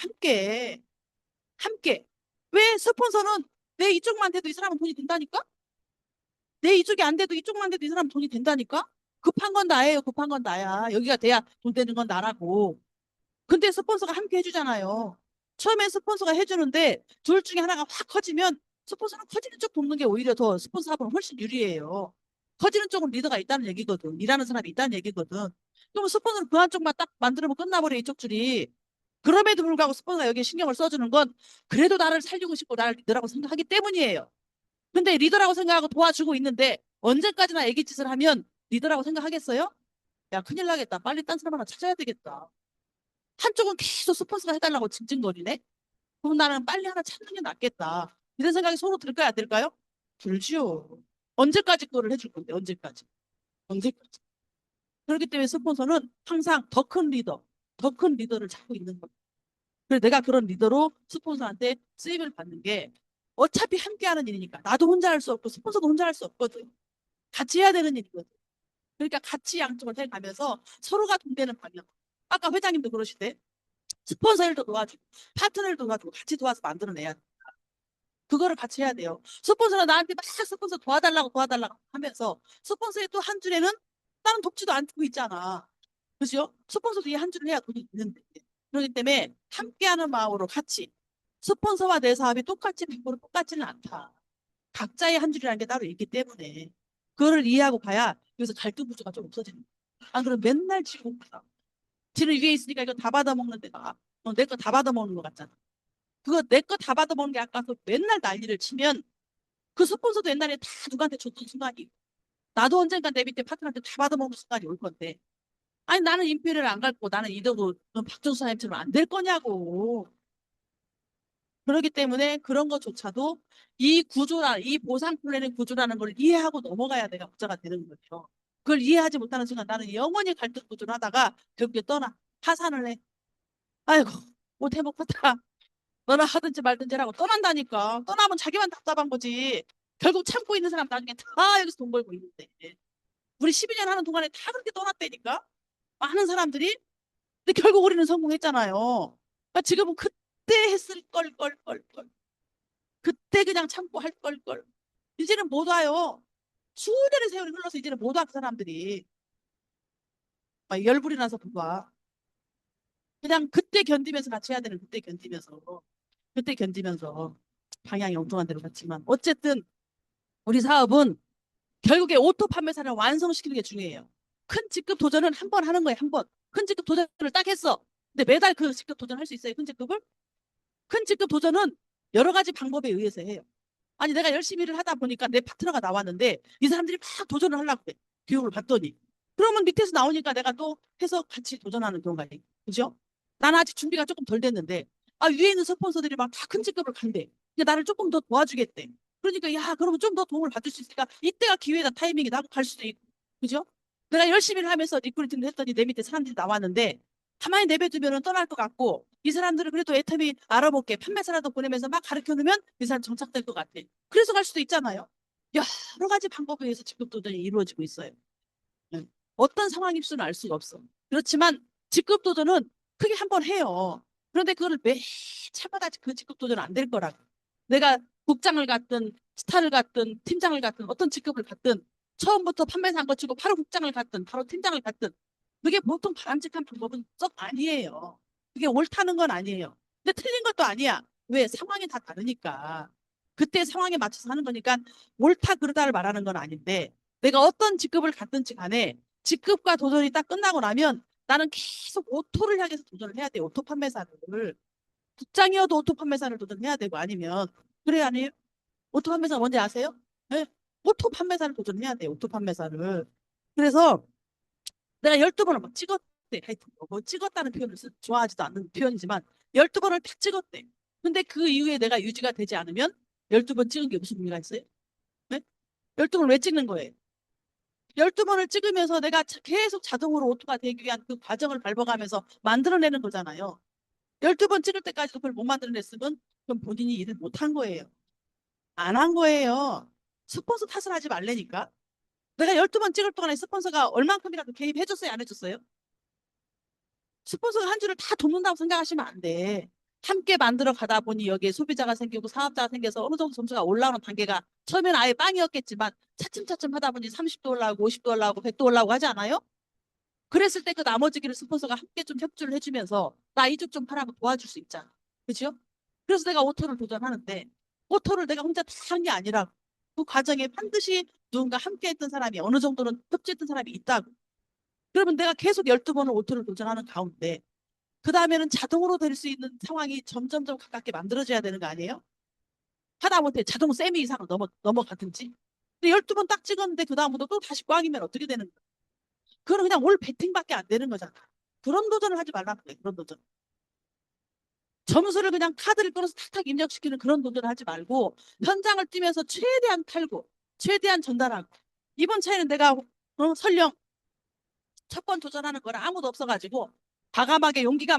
함께 왜 스폰서는 내 이쪽만 돼도 이 사람은 돈이 된다니까? 내 이쪽이 안 돼도 이쪽만 돼도 이 사람은 돈이 된다니까? 급한 건 나예요. 급한 건 나야. 여기가 돼야 돈 되는 건 나라고. 근데 스폰서가 함께 해주잖아요. 처음에 스폰서가 해주는데 둘 중에 하나가 확 커지면 스폰서는 커지는 쪽 돕는 게 오히려 더 스폰서 합은 훨씬 유리해요. 커지는 쪽은 리더가 있다는 얘기거든. 일하는 사람이 있다는 얘기거든. 그럼 스폰서는 그 한쪽만 딱 만들면 끝나버려 이쪽 줄이. 그럼에도 불구하고 스폰서가 여기에 신경을 써주는 건 그래도 나를 살리고 싶고 나를 리더라고 생각하기 때문이에요. 근데 리더라고 생각하고 도와주고 있는데 언제까지나 애기짓을 하면 리더라고 생각하겠어요? 야 큰일 나겠다. 빨리 딴 사람 하나 찾아야 되겠다. 한쪽은 계속 스폰서가 해달라고 징징거리네. 그럼 나는 빨리 하나 찾는 게 낫겠다. 이런 생각이 서로 들까요, 안 들까요? 들지요. 언제까지 그거를 해줄 건데, 언제까지? 언제까지? 그렇기 때문에 스폰서는 항상 더 큰 리더, 더 큰 리더를 찾고 있는 거예요. 그래서 내가 그런 리더로 스폰서한테 수입을 받는 게 어차피 함께 하는 일이니까. 나도 혼자 할 수 없고 스폰서도 혼자 할 수 없거든. 같이 해야 되는 일이거든. 그러니까 같이 양쪽을 해가면서 서로가 돈되는 방향. 아까 회장님도 그러시대. 스폰서 일도 도와주고 파트너를 도와주고 같이 도와서 만들어내야 돼. 그거를 같이 해야 돼요. 스폰서는 나한테 막 스폰서 도와달라고 하면서 스폰서의 또 한 줄에는 나는 돕지도 않고 있잖아. 그죠? 스폰서도 이 한 줄을 해야 돈이 있는데. 그렇기 때문에 함께하는 마음으로 같이 스폰서와 내 사업이 똑같이 100% 똑같지는 않다. 각자의 한 줄이라는 게 따로 있기 때문에 그거를 이해하고 가야 여기서 갈등 구조가 좀 없어지는 거야. 안 그러면 맨날 지고 지는 위에 있으니까 이거 다 받아먹는 데가 내 거 다 받아먹는 것 같잖아. 그거 내 거 다 받아먹는 게 아까서 맨날 난리를 치면 그 스폰서도 옛날에 다 누구한테 줬던 순간이 나도 언젠가 내 밑에 파트너한테 다 받아먹는 순간이 올 건데 아니 나는 임페리얼 안 갈 거고 나는 이대로 박정수 사장님처럼 안 될 거냐고. 그렇기 때문에 그런 것조차도 이 보상 플랜의 구조라는 걸 이해하고 넘어가야 내가 부자가 되는 거죠. 그걸 이해하지 못하는 순간 나는 영원히 갈등 구조를 하다가 결국에 떠나 파산을 해. 아이고 못 해먹겠다. 너나 하든지 말든지 하고 떠난다니까. 떠나면 자기만 답답한 거지. 결국 참고 있는 사람 나중에 다 여기서 돈 벌고 있는데. 우리 12년 하는 동안에 다 그렇게 떠났다니까. 많은 사람들이. 근데 결국 우리는 성공했잖아요. 그러니까 지금은 그때 했을 걸. 그때 그냥 참고 할 걸. 이제는 못 와요. 수년의 세월이 흘러서 이제는 못 와, 그 사람들이. 막 열불이 나서 못 와. 그냥 그때 견디면서 같이 해야 되는 그때 견디면서. 그때 견디면서. 방향이 엉뚱한 대로 갔지만. 어쨌든 우리 사업은 결국에 오토 판매사를 완성시키는 게 중요해요. 큰 직급 도전은 한 번 하는 거예요, 한 번. 큰 직급 도전을 딱 했어. 근데 매달 그 직급 도전할 수 있어요, 큰 직급을? 큰 직급 도전은 여러 가지 방법에 의해서 해요. 아니, 내가 열심히 일을 하다 보니까 내 파트너가 나왔는데 이 사람들이 막 도전을 하려고 해. 교육을 받더니. 그러면 밑에서 나오니까 내가 또 해서 같이 도전하는 경우가 있고. 그죠? 나는 아직 준비가 조금 덜 됐는데, 위에 있는 스폰서들이 막 다 큰 직급을 간대. 근데 나를 조금 더 도와주겠대. 그러니까, 야, 그러면 좀 더 도움을 받을 수 있으니까, 이때가 기회다, 타이밍이다 하고 갈 수도 있고. 그죠? 내가 열심히 하면서 리크루팅을 했더니 내 밑에 사람들이 나왔는데, 가만히 내버두면 떠날 것 같고, 이 사람들은 그래도 애터미 알아볼게. 판매사라도 보내면서 막 가르쳐 놓으면 이 사람 정착될 것 같아. 그래서 갈 수도 있잖아요. 여러 가지 방법에 의해서 직급 도전이 이루어지고 있어요. 네. 어떤 상황일 수는 알 수가 없어. 그렇지만 직급 도전은 크게 한 번 해요. 그런데 그거를 매 차마다 그 직급 도전은 안 될 거라고. 내가 국장을 갔든 스타를 갔든 팀장을 갔든 어떤 직급을 갔든 처음부터 판매사 한 거 치고 바로 국장을 갔든 바로 팀장을 갔든 그게 보통 바람직한 방법은 썩 아니에요. 그게 옳다는 건 아니에요. 근데 틀린 것도 아니야. 왜? 상황이 다 다르니까. 그때 상황에 맞춰서 하는 거니까 옳다 그르다를 말하는 건 아닌데 내가 어떤 직급을 갔든지 간에 직급과 도전이 딱 끝나고 나면 나는 계속 오토를 향해서 도전을 해야 돼요. 오토 판매사를. 국장이어도 오토 판매사를 도전해야 되고 아니면 그래 아니에요? 오토 판매사 뭔지 아세요? 네? 오토 판매사를 도전해야 돼요. 오토 판매사를. 그래서 내가 12번을 막 찍었대. 하여튼 뭐 찍었다는 표현을 좋아하지도 않는 표현이지만 12번을 다 찍었대. 근데 그 이후에 내가 유지가 되지 않으면 12번 찍은 게 무슨 의미가 있어요? 네? 12번을 왜 찍는 거예요? 12번을 찍으면서 내가 계속 자동으로 오토가 되기 위한 그 과정을 밟아가면서 만들어내는 거잖아요. 12번 찍을 때까지도 그걸 못 만들어냈으면 그럼 본인이 일을 못 한 거예요. 안 한 거예요. 스폰서 탓을 하지 말래니까. 내가 12번 찍을 동안에 스폰서가 얼만큼이라도 개입해줬어요? 안 해줬어요? 스폰서가 한 줄을 다 돕는다고 생각하시면 안 돼. 함께 만들어 가다 보니 여기에 소비자가 생기고 사업자가 생겨서 어느 정도 점수가 올라오는 단계가 처음에는 아예 빵이었겠지만 차츰차츰 하다 보니 30도 올라오고 50도 올라오고 100도 올라오고 하지 않아요? 그랬을 때 그 나머지 길을 스폰서가 함께 좀 협조를 해주면서 나 이쪽 좀 하라고 도와줄 수 있잖아. 그죠? 그래서 내가 오토를 도전하는데 오토를 내가 혼자 다 한 게 아니라 그 과정에 반드시 누군가 함께 했던 사람이 어느 정도는 협조했던 사람이 있다고. 그러면 내가 계속 12번을 오토를 도전하는 가운데 그 다음에는 자동으로 될 수 있는 상황이 점점점 가깝게 만들어져야 되는 거 아니에요? 하다못해 자동 세미 이상을 넘어가든지. 근데 12번 딱 찍었는데 그 다음부터 또 다시 꽝이면 어떻게 되는 거야? 그건 그냥 올 배팅밖에 안 되는 거잖아. 그런 도전을 하지 말라는 거예요. 그런 도전. 점수를 그냥 카드를 끌어서 탁탁 입력시키는 그런 도전을 하지 말고 현장을 뛰면서 최대한 팔고 최대한 전달하고 이번 차에는 내가 설령 첫 번 도전하는 거라 아무도 없어가지고 과감하게 용기가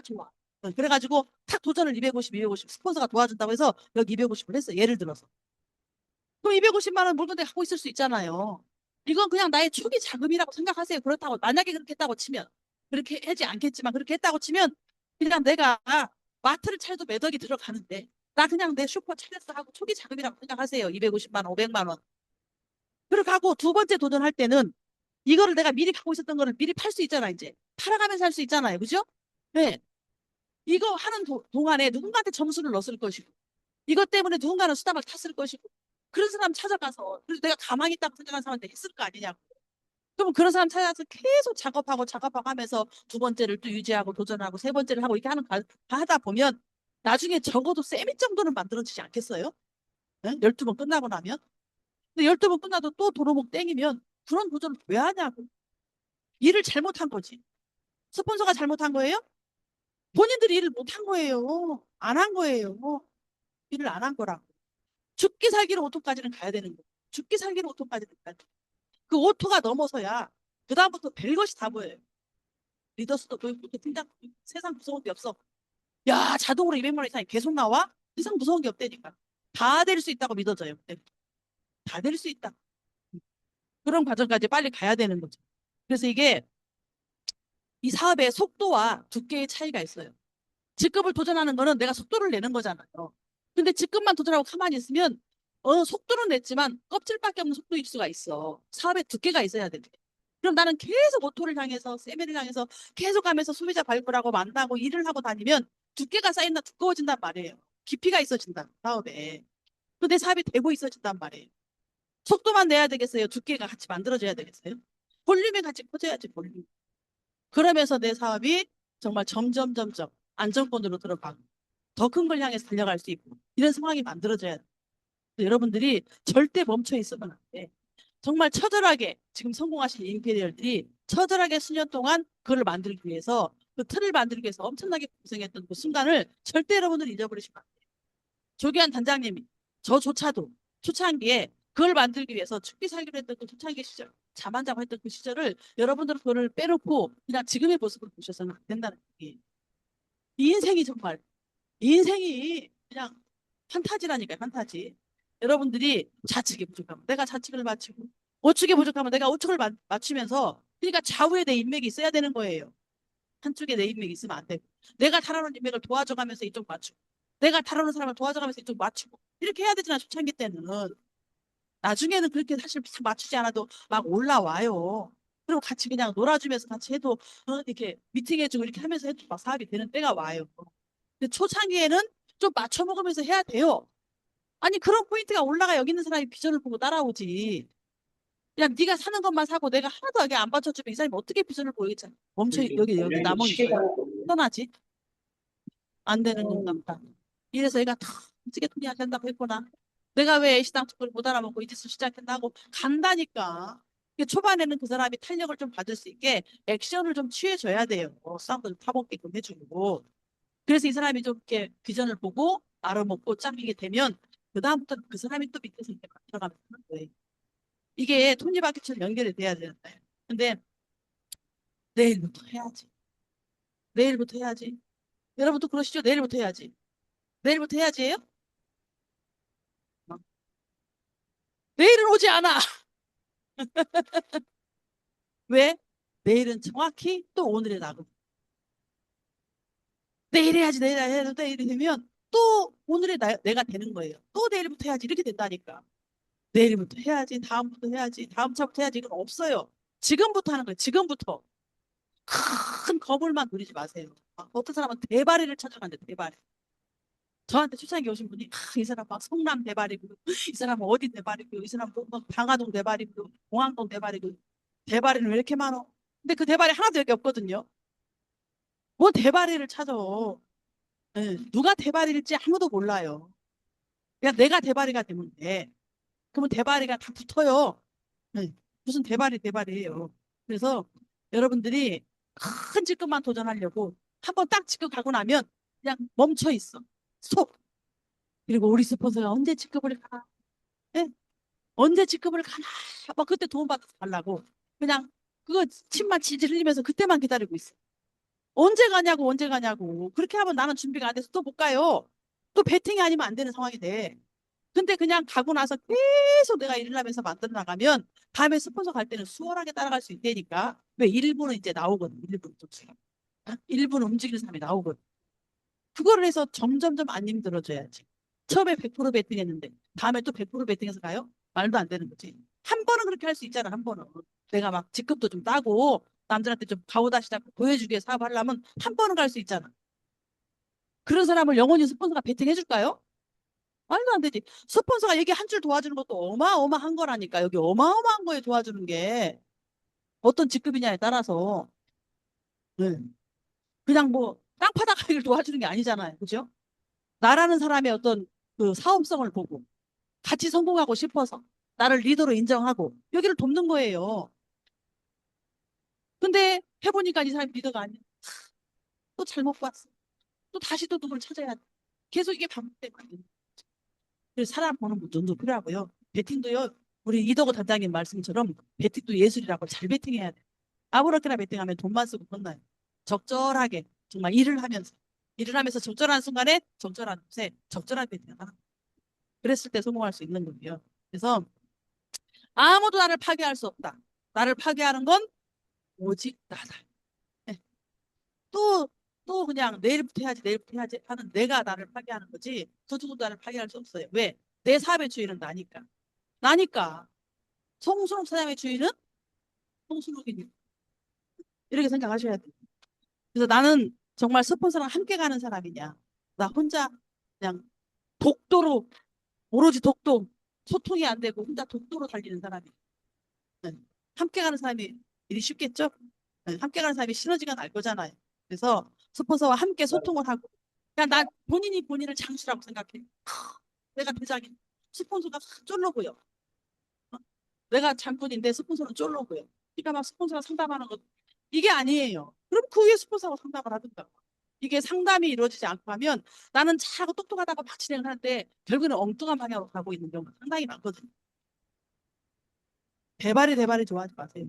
좋아. 그래가지고 탁 도전을 250 스폰서가 도와준다고 해서 여기 250을 했어. 예를 들어서. 그럼 250만 원 물건대 갖고 있을 수 있잖아요. 이건 그냥 나의 초기 자금이라고 생각하세요. 그렇다고 만약에 그렇게 했다고 치면 그렇게 하지 않겠지만 그렇게 했다고 치면 그냥 내가 마트를 차려도 몇 억이 들어가는데 나 그냥 내 슈퍼 차렸어 하고 초기 자금이라고 생각하세요. 250만 원, 500만 원. 그렇게 하고 두 번째 도전할 때는 이거를 내가 미리 갖고 있었던 거를 미리 팔 수 있잖아, 이제. 팔아가면서 할 수 있잖아요. 그죠? 네. 이거 하는 동안에 누군가한테 점수를 넣었을 것이고, 이것 때문에 누군가는 수다를 탔을 것이고, 그런 사람 찾아가서, 그래서 내가 가만히 있다고 생각하는 사람한테 했을 거 아니냐고. 그럼 그런 사람 찾아서 계속 작업하고 하면서 두 번째를 또 유지하고 도전하고 세 번째를 하고 이렇게 하다 보면 나중에 적어도 세미 정도는 만들어지지 않겠어요? 네? 12번 끝나고 나면? 근데 12번 끝나도 또 도로목 땡이면 그런 도전을 왜 하냐고. 일을 잘못한 거지. 스폰서가 잘못한 거예요? 본인들이 일을 못한 거예요. 안 한 거예요. 일을 안 한 거라고. 죽기 살기로 오토까지는 가야 되는 거예요. 죽기 살기로 오토까지는 가야 돼. 그 오토가 넘어서야 그다음부터 별것이 다 보여요. 리더스도 보이고 팀장 세상 무서운 게 없어. 야 자동으로 200만 원 이상이 계속 나와? 세상 무서운 게 없다니까. 다 될 수 있다고 믿어져요. 다 될 수 있다. 그런 과정까지 빨리 가야 되는 거죠. 그래서 이게 이 사업의 속도와 두께의 차이가 있어요. 직급을 도전하는 거는 내가 속도를 내는 거잖아요. 근데 직급만 도전하고 가만히 있으면 속도는 냈지만 껍질밖에 없는 속도일 수가 있어. 사업에 두께가 있어야 돼. 그럼 나는 계속 오토를 향해서 세미를 향해서 계속 가면서 소비자 발굴하고 만나고 일을 하고 다니면 두께가 쌓인다 두꺼워진단 말이에요. 깊이가 있어진다 사업에. 근데 사업이 되고 있어진단 말이에요. 속도만 내야 되겠어요? 두께가 같이 만들어져야 되겠어요? 볼륨이 같이 커져야지 볼륨. 그러면서 내 사업이 정말 점점 안정권으로 들어가고 더 큰 걸 향해서 달려갈 수 있고 이런 상황이 만들어져야 돼. 여러분들이 절대 멈춰 있으면 안 돼. 정말 처절하게 지금 성공하신 임페리얼들이 처절하게 수년 동안 그걸 만들기 위해서 그 틀을 만들기 위해서 엄청나게 고생했던 그 순간을 절대 여러분들 잊어버리시면 안 돼요. 조기환 단장님이 저조차도 초창기에 그걸 만들기 위해서 죽기 살기로 했던 그 초창기 시절 자만자만 했던 그 시절을 여러분들은 그걸 빼놓고 그냥 지금의 모습을 보셔서는 안 된다는 얘기예요. 이 인생이 정말 이 인생이 그냥 판타지라니까요, 판타지. 여러분들이 좌측이 부족하면 내가 좌측을 맞추고 우측이 부족하면 내가 우측을 맞추면서 그러니까 좌우에 내 인맥이 있어야 되는 거예요. 한쪽에 내 인맥이 있으면 안 되고 내가 다루는 인맥을 도와줘가면서 이쪽 맞추고 내가 다루는 사람을 도와줘가면서 이쪽 맞추고 이렇게 해야 되잖아 초창기 때는. 나중에는 그렇게 사실 맞추지 않아도 막 올라와요. 그리고 같이 그냥 놀아주면서 같이 해도 이렇게 미팅해주고 이렇게 하면서 해도 막 사업이 되는 때가 와요. 근데 초창기에는 좀 맞춰먹으면서 해야 돼요. 아니 그런 포인트가 올라가 여기 있는 사람이 비전을 보고 따라오지. 그냥 네가 사는 것만 사고 내가 하나도 여기 안 받쳐주면 이 사람이 어떻게 비전을 보이겠잖아. 멈춰 여기 남아 있어요. 떠나지? 안 되는 건가 보다. 이래서 얘가 다 어떻게 돈이 안 된다고 했구나. 내가 왜 애시당 족을 못 알아먹고 이 짓을 시작했나고 간다니까. 초반에는 그 사람이 탄력을 좀 받을 수 있게 액션을 좀 취해줘야 돼요. 싸움도 좀 타먹게끔 해주고. 그래서 이 사람이 좀 이렇게 비전을 보고 알아먹고 짱이게 되면 그다음부터 그 사람이 또 밑에서 이렇게 만들어가면 되는 거예요. 이게 톱니바퀴처럼 연결이 돼야 되는데. 근데 내일부터 해야지. 내일부터 해야지. 여러분도 그러시죠? 내일부터 해야지. 내일부터 해야지예요? 내일은 오지 않아. 왜? 내일은 정확히 또 오늘의 낙은. 내일 해야지, 내일 해야지, 내일이 되면 또 오늘의 내가 되는 거예요. 또 내일부터 해야지. 이렇게 된다니까. 내일부터 해야지, 다음부터 해야지, 다음 차부터 해야지. 이건 없어요. 지금부터 하는 거예요. 지금부터. 큰 거물만 누리지 마세요. 어떤 사람은 대바리를 찾아간대, 대바리. 저한테 초창기 오신 분이 이 사람 막 성남 대발이고 이 사람 어디 대발이고 이 사람 막 방화동 대발이고 공항동 대발이고 대발이는 왜 이렇게 많어? 근데 그 대발이 하나도 여기 없거든요. 뭐 대발이를 찾아. 네, 누가 대발일지 아무도 몰라요. 그냥 내가 대발이가 되면 돼. 그러면 대발이가 다 붙어요. 네, 무슨 대발이에요. 그래서 여러분들이 큰 직급만 도전하려고 한번 딱 직급 가고 나면 그냥 멈춰 있어. 스톱. 그리고 우리 스폰서가 언제 직급을 가? 예? 언제 직급을 가나? 막 그때 도움 받아서 가려고. 그냥 그거 침만 질질 흘리면서 그때만 기다리고 있어. 언제 가냐고, 언제 가냐고. 그렇게 하면 나는 준비가 안 돼서 또 못 가요. 또 배팅이 아니면 안 되는 상황이 돼. 근데 그냥 가고 나서 계속 내가 일을 하면서 만들어 나가면 다음에 스폰서 갈 때는 수월하게 따라갈 수 있다니까. 왜 일부는 이제 나오거든. 일부는 좀. 일부는 움직이는 사람이 나오거든. 그거를 해서 점점점 안 힘들어져야지. 처음에 100% 베팅했는데 다음에 또 100% 베팅해서 가요? 말도 안 되는 거지. 한 번은 그렇게 할 수 있잖아. 한 번은. 내가 막 직급도 좀 따고 남들한테 좀 가오다시다 보여주기 위해 사업하려면 한 번은 갈 수 있잖아. 그런 사람을 영원히 스폰서가 베팅해 줄까요? 말도 안 되지. 스폰서가 여기 한 줄 도와주는 것도 어마어마한 거라니까. 여기 어마어마한 거에 도와주는 게 어떤 직급이냐에 따라서. 네. 그냥 뭐 땅파닥하기를 도와주는 게 아니잖아요. 그죠? 나라는 사람의 어떤 그 사업성을 보고 같이 성공하고 싶어서 나를 리더로 인정하고 여기를 돕는 거예요. 근데 해보니까 이 사람이 리더가 아니야. 또 잘못 봤어. 또 다시 또 누굴 찾아야 돼. 계속 이게 반복되거든요. 그래서 사람 보는 눈도 필요하고요. 배팅도요. 우리 이덕호 단장님 말씀처럼 배팅도 예술이라고 잘 배팅해야 돼. 아무렇게나 배팅하면 돈만 쓰고 끝나요. 적절하게 정말 일을 하면서 적절한 순간에 적절한 곳에 적절한 배팅을 하는 거예요. 그랬을 때 성공할 수 있는 거고요. 그래서 아무도 나를 파괴할 수 없다. 나를 파괴하는 건 오직 나다. 네. 또, 또 그냥 내일부터 해야지 하는 내가 나를 파괴하는 거지. 그 누구도 나를 파괴할 수 없어요. 왜? 내 사업의 주인은 나니까. 나니까. 송순옥 사장의 주인은 송순옥이니까. 이렇게 생각하셔야 돼요. 그래서 나는 정말 스폰서랑 함께 가는 사람이냐. 나 혼자 그냥 독도로, 오로지 독도, 소통이 안 되고 혼자 독도로 달리는 사람이에요. 네. 함께 가는 사람이 일이 쉽겠죠? 네. 함께 가는 사람이 시너지가 날 거잖아요. 그래서 스폰서와 함께 소통을 하고 그냥 나 본인이 본인을 장수라고 생각해. 내가 대장이 스폰서가 쫄르고요. 내가 장군인데 스폰서는 쫄로고요. 그러니까 막 스폰서가 상담하는 것 이게 아니에요. 그럼 그 위에 스폰서하고 상담을 하든가. 이게 상담이 이루어지지 않고 하면 나는 잘하고 똑똑하다고 막 진행을 하는데 결국에는 엉뚱한 방향으로 가고 있는 경우가 상당히 많거든요. 대발이 좋아하지 마세요.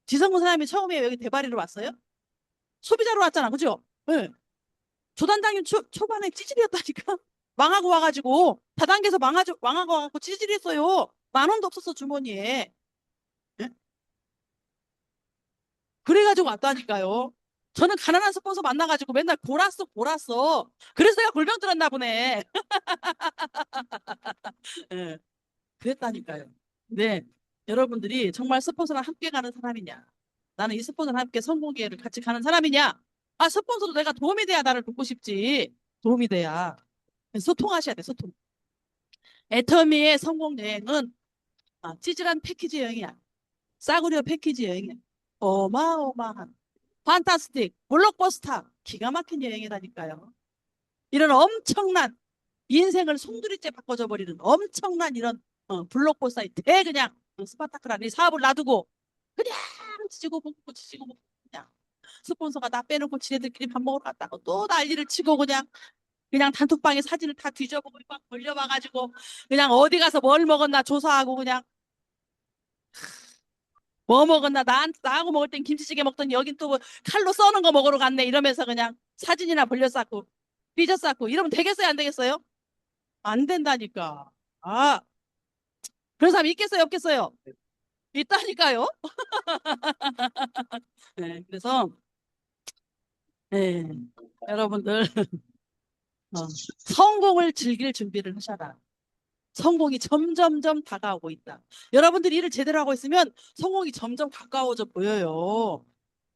지성군 사장님이 처음에 여기 대발이로 왔어요? 소비자로 왔잖아. 그죠? 네. 조단당일 초반에 찌질이었다니까. 망하고 와가지고 다단계에서 망하고 와가지고 찌질했어요. 10,000원도 없었어 주머니에. 예? 그래가지고 왔다니까요. 저는 가난한 스폰서 만나가지고 맨날 골았어. 그래서 내가 골병 들었나 보네. 예, 그랬다니까요. 네, 여러분들이 정말 스폰서랑 함께 가는 사람이냐? 나는 이 스폰서랑 함께 성공기회를 같이 가는 사람이냐? 아, 스폰서도 내가 도움이 돼야 나를 돕고 싶지. 도움이 돼야. 소통하셔야 돼, 소통. 애터미의 성공 여행은 찌질한 패키지 여행이야. 싸구려 패키지 여행이야. 어마어마한. 판타스틱, 블록버스터, 기가 막힌 여행이라니까요. 이런 엄청난 인생을 송두리째 바꿔줘 버리는 엄청난 이런 블록버스터의 대 그냥 스파타클한 이 사업을 놔두고 그냥 지지고 볶고 그냥 스폰서가 나 빼놓고 지네들끼리 밥 먹으러 갔다고 또 난리를 치고 그냥 단톡방에 사진을 다 뒤져보고 막 걸려봐가지고 그냥 어디 가서 뭘 먹었나 조사하고 그냥 뭐 먹었나 나하고 먹을 땐 김치찌개 먹더니 여긴 또 뭐 칼로 써는 거 먹으러 갔네 이러면서 그냥 사진이나 벌려쌓고 삐져쌓고 이러면 되겠어요 안 되겠어요? 안 된다니까. 아, 그런 사람 있겠어요 없겠어요? 있다니까요. 네, 그래서 네, 여러분들 어, 성공을 즐길 준비를 하셔라. 성공이 점점점 다가오고 있다. 여러분들이 일을 제대로 하고 있으면 성공이 점점 가까워져 보여요.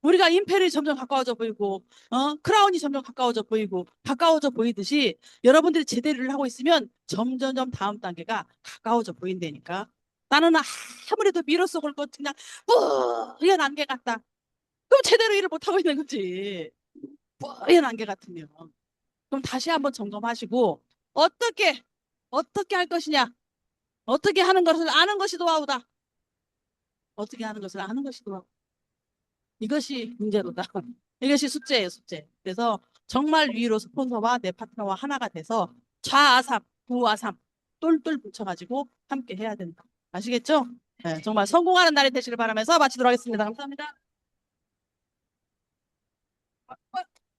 우리가 임페리 점점 가까워져 보이고, 크라운이 점점 가까워져 보이듯이 여러분들이 제대로 일을 하고 있으면 점점점 다음 단계가 가까워져 보인다니까. 나는 아무래도 미로 속을 것 그냥 뿌연 안개 같다. 그럼 제대로 일을 못 하고 있는 거지. 뿌연 안개 같으면. 그럼 다시 한번 점검하시고 어떻게 어떻게 할 것이냐? 어떻게 하는 것을 아는 것이 노하우다. 어떻게 하는 것을 아는 것이 노하우. 이것이 문제로다. 이것이 숙제예요, 숙제. 그래서 정말 위로 스폰서와 내 파트너와 하나가 돼서 좌아삼, 우아삼 똘똘 붙여가지고 함께 해야 된다. 아시겠죠? 네, 정말 성공하는 날이 되시길 바라면서 마치도록 하겠습니다. 감사합니다.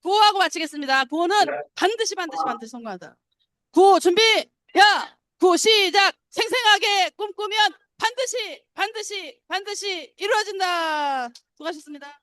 구호하고 마치겠습니다. 구호는 반드시 성공한다. 구호 준비! 야! 구호 시작! 생생하게 꿈꾸면 반드시 이루어진다. 수고하셨습니다.